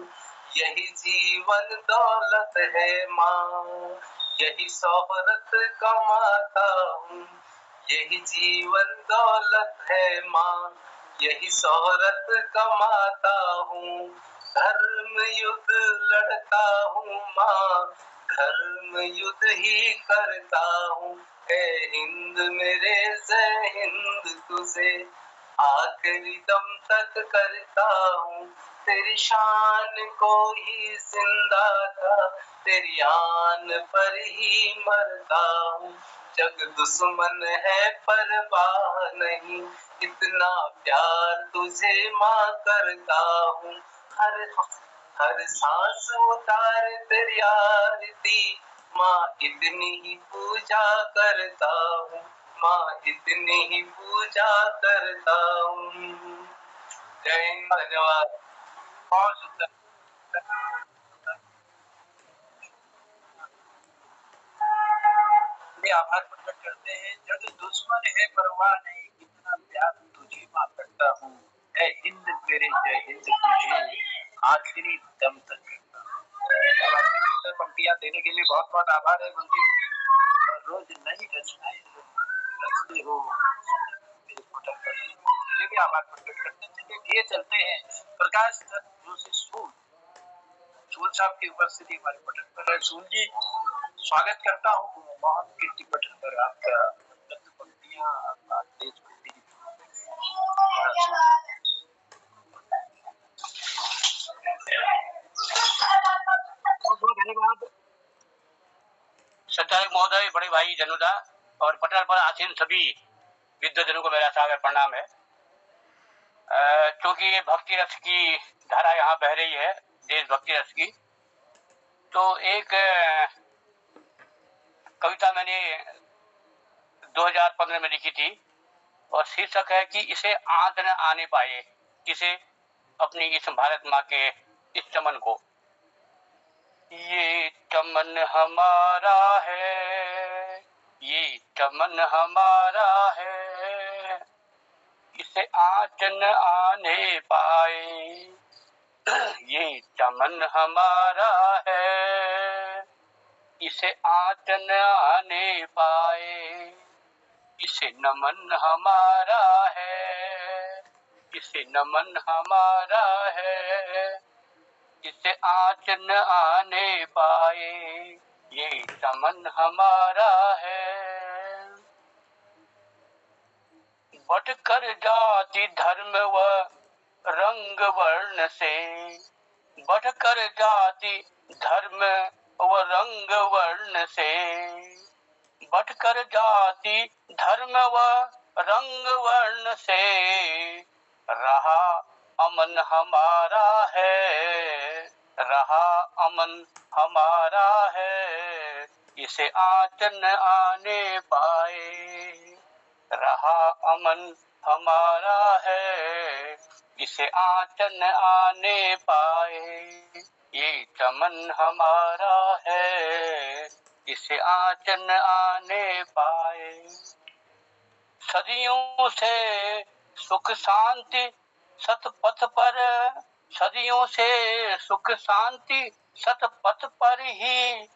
यही जीवन दौलत है माँ, यही शोहरत कमाता हूँ। यही जीवन दौलत है माँ, यही शोहरत कमाता हूँ। धर्म युद्ध लड़ता हूँ माँ, धर्म युद्ध ही करता हूँ। हे हिंद मेरे जय हिंद तुझे आखिरी दम तक करता हूँ। तेरी शान को ही जिंदा था, तेरी आन पर ही मरता हूँ। जग दुश्मन है परवाह नहीं, इतना प्यार तुझे माँ करता हूँ। हर सांस उतार तेरी आरती माँ, इतनी ही पूजा करता हूँ। माँ इतनी ही पूजा करता हूँ। जय हिंद, धन्यवाद। बहुत सुंदर। आभार प्रकट करते हैं। जग दुश्मन है परवाह नहीं, इतना प्यार तुझे माँ करता हूँ। है हिंद मेरे जय हिंद तुझे आखिरी दम तक करता हूँ। सुंदर पंक्तियां देने के लिए बहुत बहुत आभार है गुलदीप जी। और रोज नई रचनाएं रचते हो मेरे पोर्टल पर, इसलिए भी आभार प्रकट करते हैं। चलिए चलते हैं प्रकाश जोशी सूल साहब की उपस्थिति हमारे पटल पर है। सूल जी, स्वागत करता हूँ मोहन कीर्ति पटल पर आपका। पंक्तियां आपका देशभक्ति की धन्यवाद। संचालक महोदय, बड़े भाई जनुदा और पटल पर आसीन सभी विद्वजनों को मेरा सागर प्रणाम है। क्योंकि ये भक्ति रस की धारा यहाँ बह रही है, देशभक्ति रस की, तो एक कविता मैंने 2015 में लिखी थी और शीर्षक है कि इसे आंच न आने पाए, किसे अपनी इस भारत माँ के इस चमन को। ये चमन हमारा है, ये चमन हमारा है, इसे आंच न आने पाए। ये चमन हमारा है, इसे आंच न आने पाए। इसे नमन हमारा है, इसे नमन हमारा है, इसे आंच न आने पाए। ये चमन हमारा है। बढ़कर जाति धर्म व रंग वर्ण से, बढ़कर जाति धर्म व रंग वर्ण से, बढ़कर जाति धर्म व रंग वर्ण से, रहा अमन हमारा है, रहा अमन हमारा है, इसे आँच न आने पाए। रहा अमन हमारा है, इसे आँच न आने पाए। ये चमन हमारा है, इसे आँच न आने पाए। सदियों से सुख शांति सतपथ पर, सदियों से सुख शांति सतपथ पर ही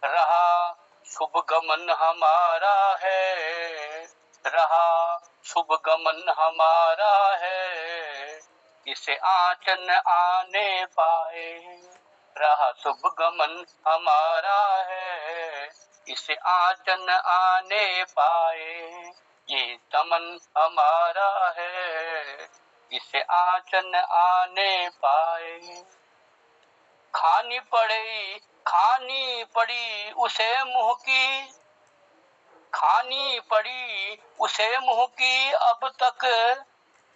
रहा शुभ गमन हमारा है। रहा शुभ गमन हमारा है, इसे आँच न आने पाए। रहा शुभ गमन हमारा है, इसे आँच न आने पाए। ये चमन हमारा है, इसे आँच न आने पाए। खानी पड़ी उसे मुँह की, खानी पड़ी उसे मुँह की अब तक,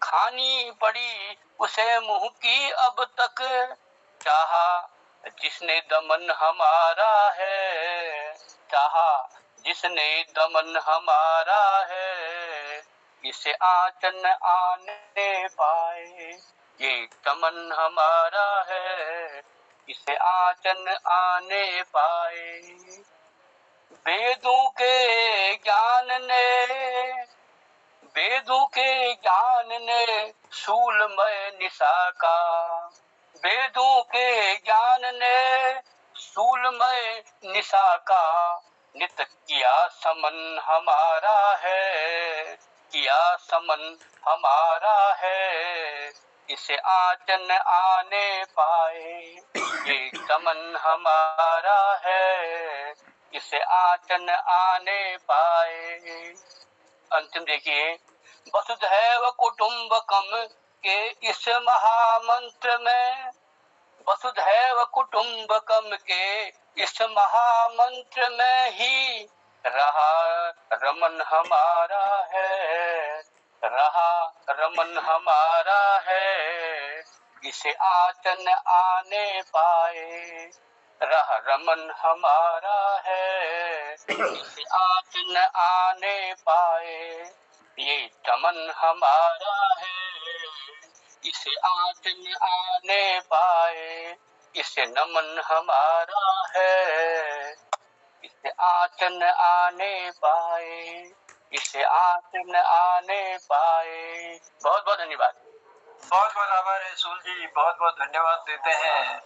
खानी पड़ी उसे मुँह की अब तक। चाहा जिसने दमन हमारा है, चाहा जिसने दमन हमारा है, इसे आँच न आने पाए। ये चमन हमारा है, इसे आँच न आने पाए। वेदों के ज्ञान ने, वेदों के ज्ञान ने शूलमय निशा का, वेदों के ज्ञान ने शूलमय निशा का नित किया समन हमारा है। किया समन हमारा है, इसे आँच न आने पाए। ये चमन हमारा है, इसे आँच न आने पाए। अंतिम देखिए, वसुधैव कुटुंबकम के इस महामंत्र में, वसुधैव कुटुंबकम के इस महामंत्र में ही रहा रमन हमारा है। रहा रमन हमारा है, इसे आँच न आने पाए। रहा रमन हमारा है, इसे आँच न आने पाए। ये चमन हमारा है, इसे आँच न आने पाए। इसे नमन हमारा है, इसे आँच न आने पाए। इसे आँच न आने पाए। बहुत बहुत धन्यवाद। बहुत बहुत आभार है सूल जी, बहुत बहुत धन्यवाद देते हैं।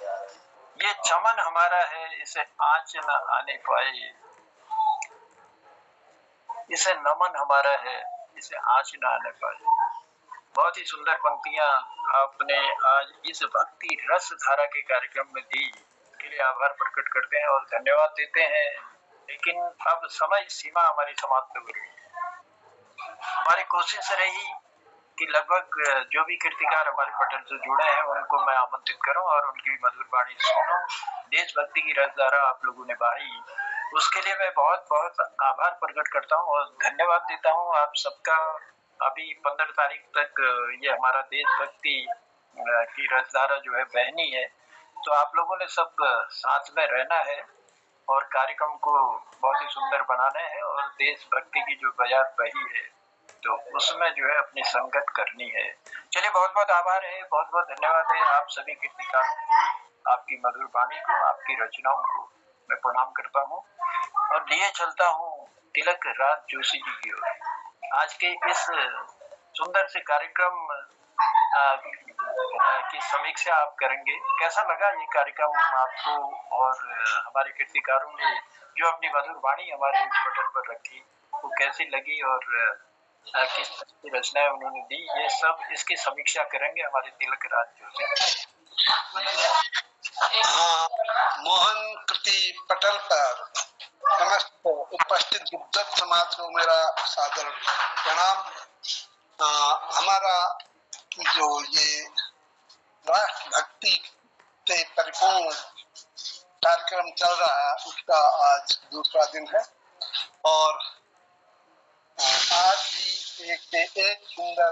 ये चमन हमारा है, इसे आँच न आने पाए। इसे नमन हमारा है, इसे आँच न आने पाए। बहुत ही सुंदर पंक्तियां आपने आज इस भक्ति रस धारा के कार्यक्रम में दी, के लिए आभार प्रकट करते हैं और धन्यवाद देते हैं। लेकिन अब समय सीमा हमारी समाप्त हो गई। हमारी कोशिश रही कि लगभग जो भी कीर्तिकार हमारे पटल से जुड़े हैं उनको मैं आमंत्रित करूं और उनकी मधुर वाणी सुनूं। देशभक्ति की रसधारा आप लोगों ने बहाई, उसके लिए मैं बहुत बहुत आभार प्रकट करता हूं और धन्यवाद देता हूं आप सबका। अभी 15 तारीख तक ये हमारा देशभक्ति की रसधारा जो है बहनी है, तो आप लोगों ने सब साथ में रहना है और कार्यक्रम को बहुत ही सुंदर बनाना है और देशभक्ति की जो बयार बही है तो उसमें जो है अपनी संगत करनी है। चलिए, बहुत बहुत आभार है, बहुत बहुत धन्यवाद है आप सभी कीर्तिकारों को, आपकी मधुर वाणी को, आपकी रचनाओं को मैं प्रणाम करता हूँ और लिए चलता हूँ तिलक राज जोशी जी की ओर। आज के इस सुंदर से कार्यक्रम की समीक्षा आप करेंगे। कैसा लगा ये कार्यक्रम आपको और हमारे कीर्तिकारों ने जो अपनी मधुर वाणी हमारे इस पटल पर रखी वो कैसी लगी और किस तरह की रचनाएं उन्होंने दी, ये सब इसकी समीक्षा करेंगे हमारे तिलक राज जोशी। हाँ, मोहन कृति पटल पर समस्त उपस्थित विद्वत समाज को मेरा सादर प्रणाम। हमारा जो ये राष्ट्रभक्ति से परिपूर्ण कार्यक्रम चल रहा है उसका आज दूसरा दिन है और आज भी एक से एक सुंदर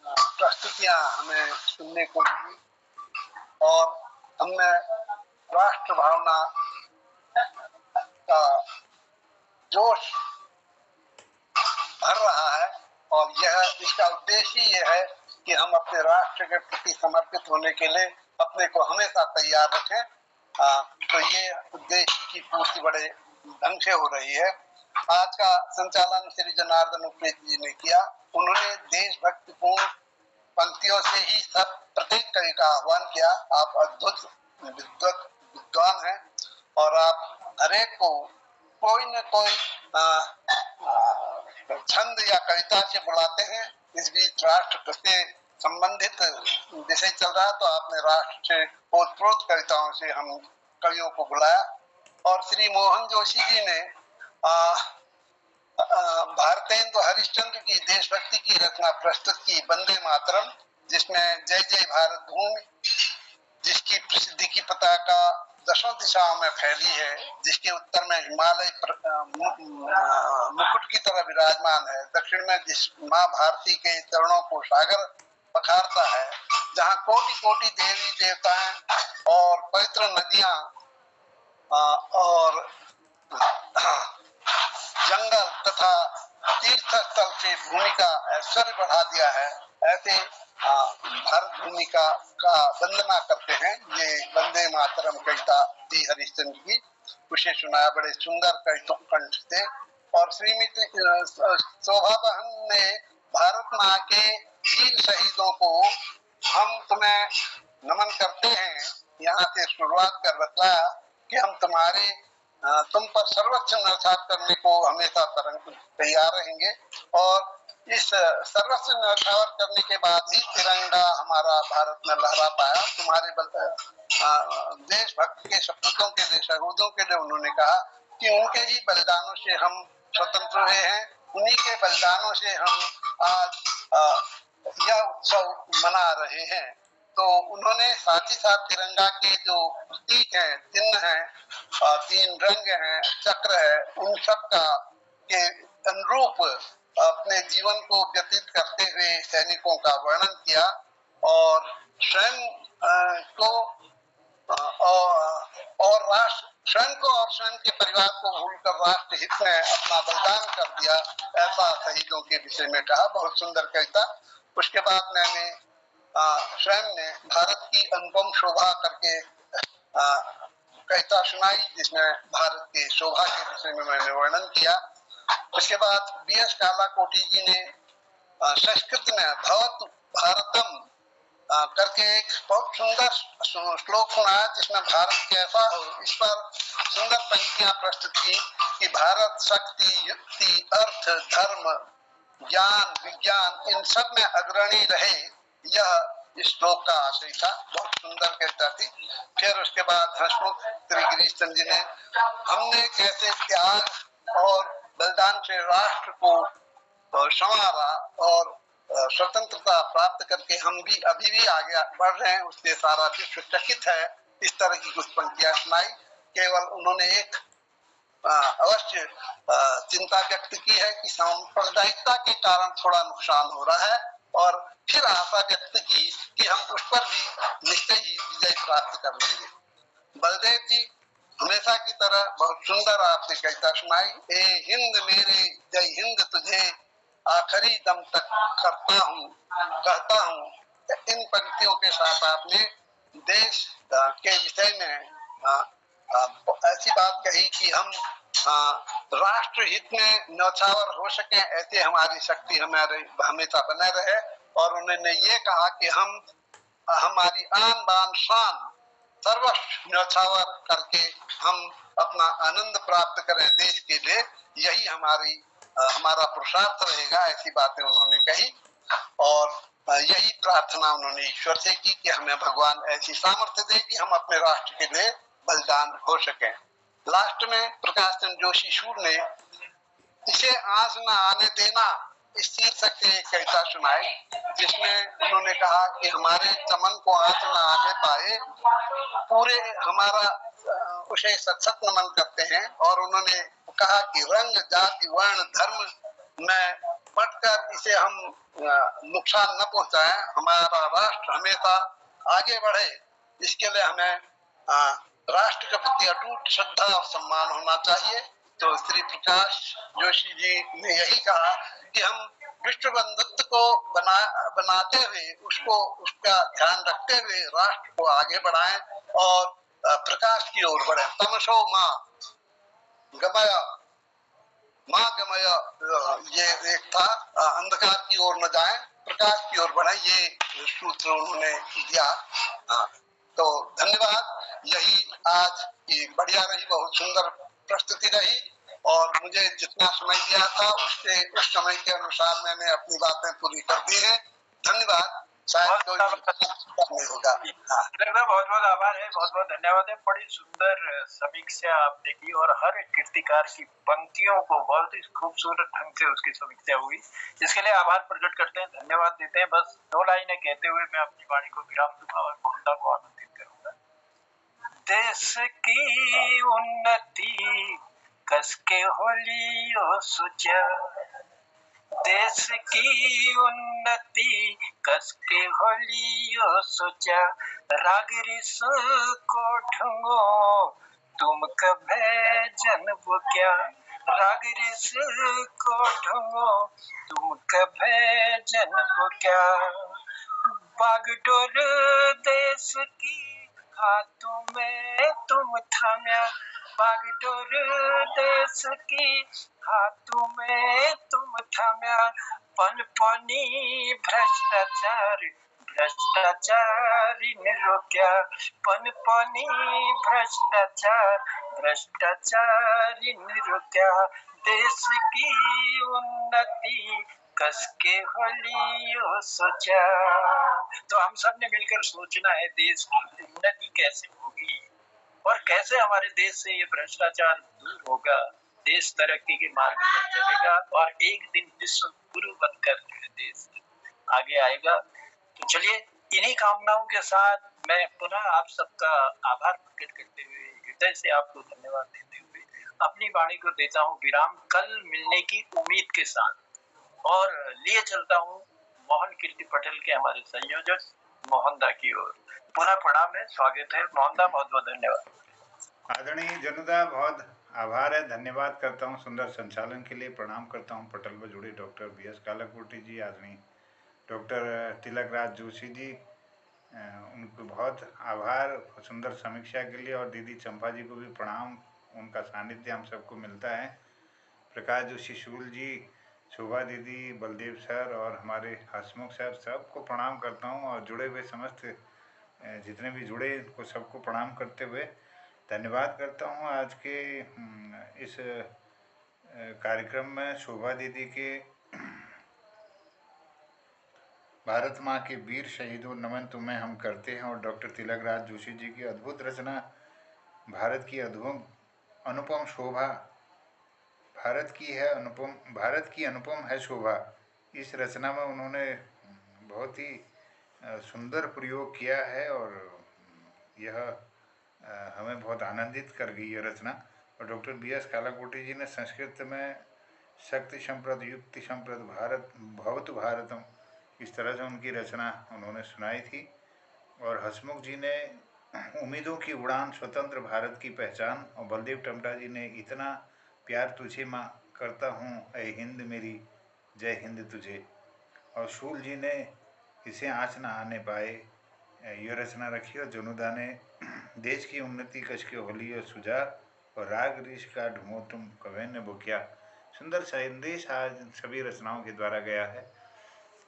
प्रस्तुतियां हमें सुनने को मिली और हमने राष्ट्र भावना का जोश भर रहा है और इसका उद्देश्य ये है कि हम अपने राष्ट्र के प्रति समर्पित होने के लिए अपने को हमेशा तैयार रखें। तो ये उद्देश्य की पूर्ति बड़े ढंग से हो रही है। आज का संचालन श्री जनार्दन उप्रेती जी ने किया। उन्होंने देशभक्तिपूर्ण पंक्तियों से ही सब प्रत्येक कवि का आह्वान किया। आप अद्भुत विद्वान हैं और आप हरेक को कोई न कोई छंद या कविता से बुलाते हैं। इस बीच राष्ट्र से संबंधित विषय चल रहा तो आपने राष्ट्र से ओतप्रोत कविताओं से हम कवियों को बुलाया और श्री मोहन जोशी जी ने भारतेंदु हरिश्चंद्र की देशभक्ति की रचना प्रस्तुत की वंदे मातरम, जिसमें जय जय भारत भूमि, जिसकी प्रसिद्धि की पताका दशों दिशाओं में फैली है, जिसके उत्तर में हिमालय मुकुट की तरह विराजमान है, दक्षिण में जिस माँ भारती के चरणों को सागर पखारता है, जहाँ कोटि कोटि देवी देवताएं और पवित्र नदियां और जंगल तथा तीर्थ स्थल से भूमि का ऐश्वर्य बढ़ा दिया है, ऐसे भारत भूमि का वंदना करते हैं। ये वंदे मातरम कविता दी हरिश्चंद्र की, उसे सुनाया बड़े सुंदर कंठ से। और श्रीमती शोभा बहन ने भारत माँ के वीर शहीदों को हम तुम्हें नमन करते हैं यहाँ से शुरुआत कर बताया कि हम तुम पर सर्वोच्च न्यौछावर करने को हमेशा तैयार रहेंगे और इस सर्वस्व न्यौछावर करने के बाद ही तिरंगा हमारा भारत में लहरा पाया। तुम्हारे देशभक्त के सपूतों के लिए, शहीदों के लिए उन्होंने कहा कि उनके ही बलिदानों से हम स्वतंत्र हुए हैं, उन्हीं के बलिदानों से हम आज यह उत्सव मना रहे हैं। तो उन्होंने साथ ही साथ तिरंगा के जो प्रतीक हैं, चिन्ह हैं, 3 रंग हैं, चक्र है, उन सब का के अनुरूप अपने जीवन को व्यतीत करते हुए सैनिकों का वर्णन किया और स्वयं को और राष्ट्र स्वयं को और स्वयं के परिवार को भूलकर राष्ट्र हित में अपना बलिदान कर दिया, ऐसा शहीदों के विषय में कहा। बहुत सुंदर कविता। उसके बाद मैंने स्वयं ने भारत की अनुपम शोभा करके कविता सुनाई, जिसमें भारत के शोभा के विषय में मैंने वर्णन किया। उसके बाद BS कालाकोटी जी ने संस्कृत में भवत भारतम करके एक बहुत सुंदर श्लोक सुनाया, जिसमें भारत कैसा हो इस पर सुंदर पंक्तियां प्रस्तुत की कि भारत शक्ति, युक्ति, अर्थ, धर्म, ज्ञान, विज्ञान इन सब में अग्रणी रहे, यह इस श्लोक का आशय था। बहुत सुंदर कविता थी। फिर उसके बाद हंसमुख श्री गिरीश चंद्र जी ने हमने कैसे त्याग और बलिदान से राष्ट्र को संवारा और स्वतंत्रता प्राप्त करके हम भी अभी भी आगे बढ़ रहे हैं, उससे सारा विश्व चकित है। इस तरह की कुछ पंक्तियां सुनाई। केवल उन्होंने एक अवश्य चिंता व्यक्त की है कि सांप्रदायिकता के कारण थोड़ा नुकसान हो रहा है और फिर आशा व्यक्त की कि हम उस पर भी निश्चय ही विजय प्राप्त कर लेंगे। बलदेव जी हमेशा की तरह बहुत सुंदर आपने कविता सुनाई। ए हिंद मेरे जय हिंद तुझे आखिरी दम तक कहता हूँ। इन पंक्तियों के साथ आपने देश के विषय में ऐसी बात कही कि हम राष्ट्र हित में न्यौछावर हो सके, ऐसे हमारी शक्ति हमारे हमेशा बने रहे। और उन्होंने ये कहा कि हम हमारी आन बान शान सर्वस्व न्यौछावर करके हम अपना आनंद प्राप्त करें देश के लिए, यही हमारा पुरुषार्थ रहेगा। ऐसी बातें उन्होंने कही और यही प्रार्थना उन्होंने ईश्वर से की कि हमें भगवान ऐसी सामर्थ्य दे कि हम अपने राष्ट्र के लिए बलिदान हो सके। लास्ट में प्रकाश चंद्र जोशी शूर ने इसे आंच न आने देना इस शीर्षक से एक कविता सुनाई, जिसमें उन्होंने कहा कि हमारे चमन को आंच न आने पाए, पूरे हमारा उसे सत नमन करते हैं। और उन्होंने कहा कि रंग, जाति, वर्ण, धर्म में बटकर इसे हम नुकसान न पहुंचाएं, हमारा राष्ट्र हमेशा आगे बढ़े इसके लिए हमें राष्ट्र के प्रति अटूट श्रद्धा और सम्मान होना चाहिए। तो श्री प्रकाश जोशी जी ने यही कहा कि हम विश्व बंधुत्व को बनाते हुए उसका ध्यान रखते हुए राष्ट्र को आगे बढ़ाएं और प्रकाश की ओर बढ़े। तमसो गमय ये एक था, अंधकार की ओर न जाएं, प्रकाश की ओर बढ़े, ये सूत्र उन्होंने दिया। तो धन्यवाद। यही आज की बढ़िया रही, बहुत सुंदर प्रस्तुति रही और मुझे जितना समय दिया था उस समय के अनुसार मैंने अपनी बातें पूरी कर दी हैं। धन्यवाद। शायद कोई नहीं होगा। बहुत बहुत आभार है, बहुत बहुत धन्यवाद है। बड़ी सुंदर समीक्षा आपने की और हर कीर्तिकार की पंक्तियों को बहुत ही खूबसूरत ढंग से उसकी समीक्षा हुई, इसके लिए आभार प्रकट करते हैं, धन्यवाद देते हैं। बस 2 लाइनें कहते हुए मैं अपनी वाणी को विराम दूंगा और मोहनदा को आनंदित करूंगा। देश की उन्नति कसके होलियो सुचा, देश की उन्नति कसके होलियो सोचा, रागरिस को ढूंढो तुम कभे जनबो क्या, रागरिस को ढूंढो तुम कभे जनबो क्या, बागडोर देश की हाथों में तुम थाम्या, बागडोर देश की हाथों में तुम थाम्या, पनपनी भ्रष्टाचार भ्रष्टाचारी ने रोक्या, पनपनी भ्रष्टाचारी ने रोक्या, देश की उन्नति कसके होलियो सोचा। तो हम सब ने मिलकर सोचना है देश की उन्नति कैसे होगी और कैसे हमारे देश से ये भ्रष्टाचार दूर होगा, देश तरक्की के मार्ग पर चलेगा और एक दिन विश्व गुरु बनकर देश आगे आएगा। तो चलिए इन्हीं कामनाओं के साथ मैं पुनः आप सबका आभार प्रकट करते हुए, हृदय से आपको धन्यवाद देते हुए अपनी वाणी को देता हूँ विराम, कल मिलने की उम्मीद के साथ। और लिए चलता हूँ मोहन कीर्ति पटेल के हमारे संयोजक मोहनदा की ओर। पुनः प्रणाम है, स्वागत है मोहनदा, बहुत बहुत धन्यवाद। आदरणीय जनुदा, बहुत आभार है, धन्यवाद करता हूँ सुंदर संचालन के लिए। प्रणाम करता हूँ पटल में जुड़े डॉक्टर BS कालाकोटी जी, आदरणीय डॉक्टर तिलक राज जोशी जी, उनको बहुत आभार सुंदर समीक्षा के लिए। और दीदी चंपा जी को भी प्रणाम, उनका सानिध्य हम सबको मिलता है। प्रकाश जोशी शूल जी, शोभा दीदी, बलदेव सर और हमारे हसमुख सर, सबको प्रणाम करता हूँ। और जुड़े हुए समस्त जितने भी जुड़े उनको सबको प्रणाम करते हुए धन्यवाद करता हूँ। आज के इस कार्यक्रम में शोभा दीदी के भारत माँ के वीर शहीदों नमन तुम्हें हम करते हैं और डॉक्टर तिलक राज जोशी जी की अद्भुत रचना भारत की अनुपम शोभा, भारत की अनुपम है शोभा, इस रचना में उन्होंने बहुत ही सुंदर प्रयोग किया है और यह हमें बहुत आनंदित कर गई ये रचना। और डॉक्टर BS कालाकोटी जी ने संस्कृत में शक्ति संप्रद युक्ति संप्रद भारत भवतु भारतम, इस तरह से उनकी रचना उन्होंने सुनाई थी। और हसमुख जी ने उम्मीदों की उड़ान स्वतंत्र भारत की पहचान, और बलदेव टमटा जी ने इतना प्यार तुझे माँ करता हूँ ऐ हिंद मेरी जय हिंद तुझे, और शूल जी ने इसे आँच न आने पाए ये रचना रखी। और जनुदा ने देश की उन्नति कश के होली और सुझा और राग ऋष का ढूंढो तुम कवे ने बुकिया, सुंदर संदेश आज सभी रचनाओं के द्वारा गया है।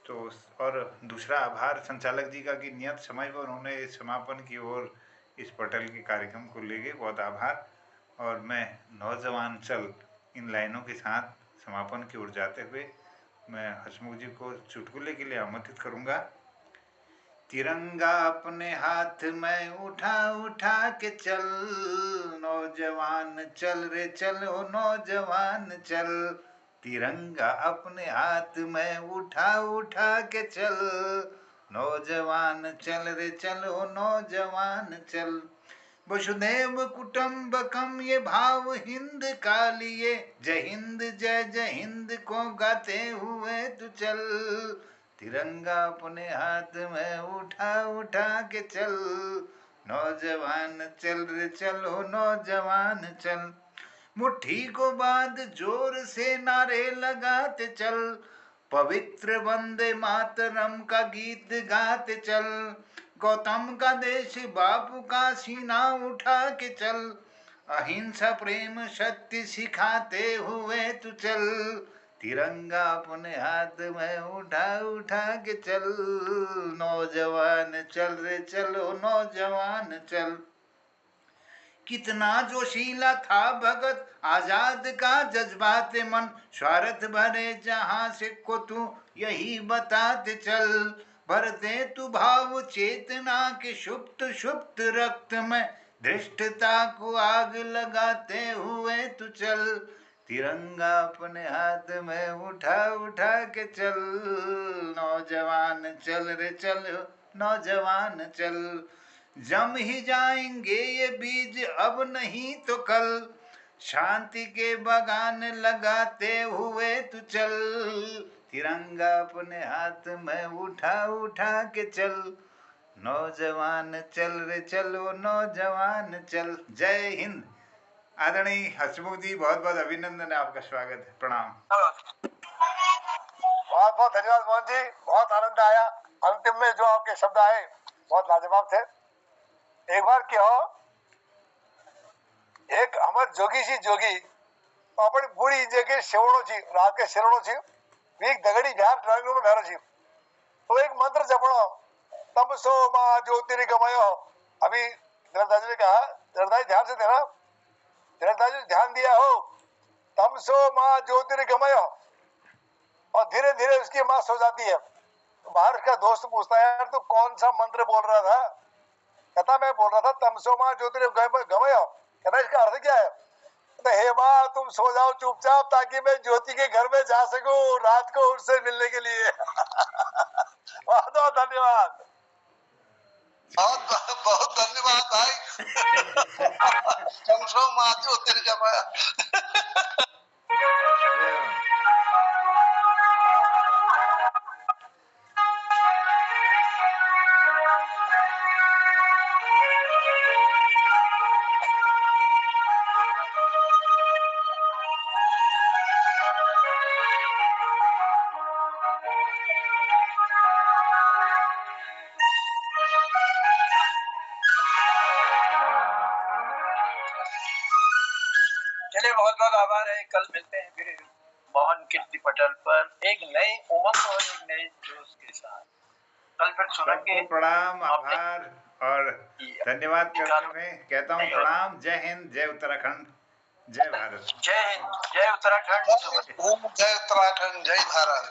तो और दूसरा आभार संचालक जी का कि नियत समय पर उन्होंने समापन की ओर इस पटल के कार्यक्रम को ले गए, बहुत आभार। और मैं नौजवान चल इन लाइनों के साथ समापन की ओर जाते हुए मैं हसमुख जी को चुटकुले के लिए आमंत्रित करूंगा। तिरंगा अपने हाथ में उठा उठा के चल, नौजवान चल रे चल ओ नौजवान चल, तिरंगा अपने हाथ में उठा उठा के चल, नौजवान चल रे चल ओ नौजवान चल, वसुधैव कुटुंबकम ये भाव हिंद का लिए, जय हिंद को गाते हुए तू चल, तिरंगा अपने हाथ में उठा उठा के चल, नौजवान चल रे चलो नौजवान चल, मुट्ठी को बांध जोर से नारे लगाते चल, पवित्र वंदे मातरम का गीत गाते चल, गौतम का देश बापू का सीना उठा के चल, अहिंसा प्रेम सत्य सिखाते हुए तू चल, तिरंगा अपने हाथ में उठा उठा के चल, नौजवान चल रे चलो नौजवान चल। कितना जोशीला था भगत आजाद का जज्बाते मन, स्वार्थ भरे जहां से को तू यही बताते चल, भरते तू भाव चेतना के सुप्त सुप्त रक्त में, धृष्टता को आग लगाते हुए तू चल, तिरंगा अपने हाथ में उठा उठा के चल, नौजवान चल रे चलो नौजवान चल, जम ही जाएंगे ये बीज अब नहीं तो कल, शांति के बगान लगाते हुए तू चल, तिरंगा अपने हाथ में उठा उठा के चल, नौजवान चल रे चलो नौजवान चल। जय हिंद। आदरणीय हसमुख जी, बहुत बहुत अभिनंदन है, आपका स्वागत है, प्रणाम। बहुत बहुत धन्यवाद मोहन जी, बहुत आनंद आया। अंतिम में जो आपके शब्द आए बहुत लाजवाब थे। एक बार क्या हो, एक हमारे जोगी सी जोगी अपनी बुरी जगह सेवणो छी, रात के सेवणो छी, एक दगड़ी ध्यान ड्राइंग रूम में ढारो छी, तो एक मंत्र जपणो, तम सो मां ज्योतिर्गमयो। अभी दरदाजी ने कहा, दरदाजी ध्यान से देना, दरदाजी ध्यान दिया हो, तम सो मां ज्योतिर्गमयो, और धीरे धीरे उसकी मां सो जाती है। तो बाहर का दोस्त पूछता है, यार तू कौन सा मंत्र बोल रहा था? कहता मैं बोल रहा था तमसो मां ज्योतिर्गमयो। कहता इसका अर्थ क्या है? कहता हे मां तुम सो जाओ चुपचाप, ताकि मैं ज्योति के घर में जा सकूं रात को उससे मिलने के लिए। बहुत बहुत धन्यवाद। बहुत बहुत धन्यवाद भाई। तमसो मां ज्योतिर्गमय। चलिए, बहुत बहुत आभार है। कल मिलते हैं फिर मोहन कीर्ति पटल पर एक नई उमंग और एक नए जोश के साथ। कल फिर सुनेंगे। प्रणाम, आभार और धन्यवाद करते हुए कहता हूँ प्रणाम। जय हिंद, जय उत्तराखंड, जय भारत। जय हिंद, जय उत्तराखंड, जय उत्तराखंड, जय भारत।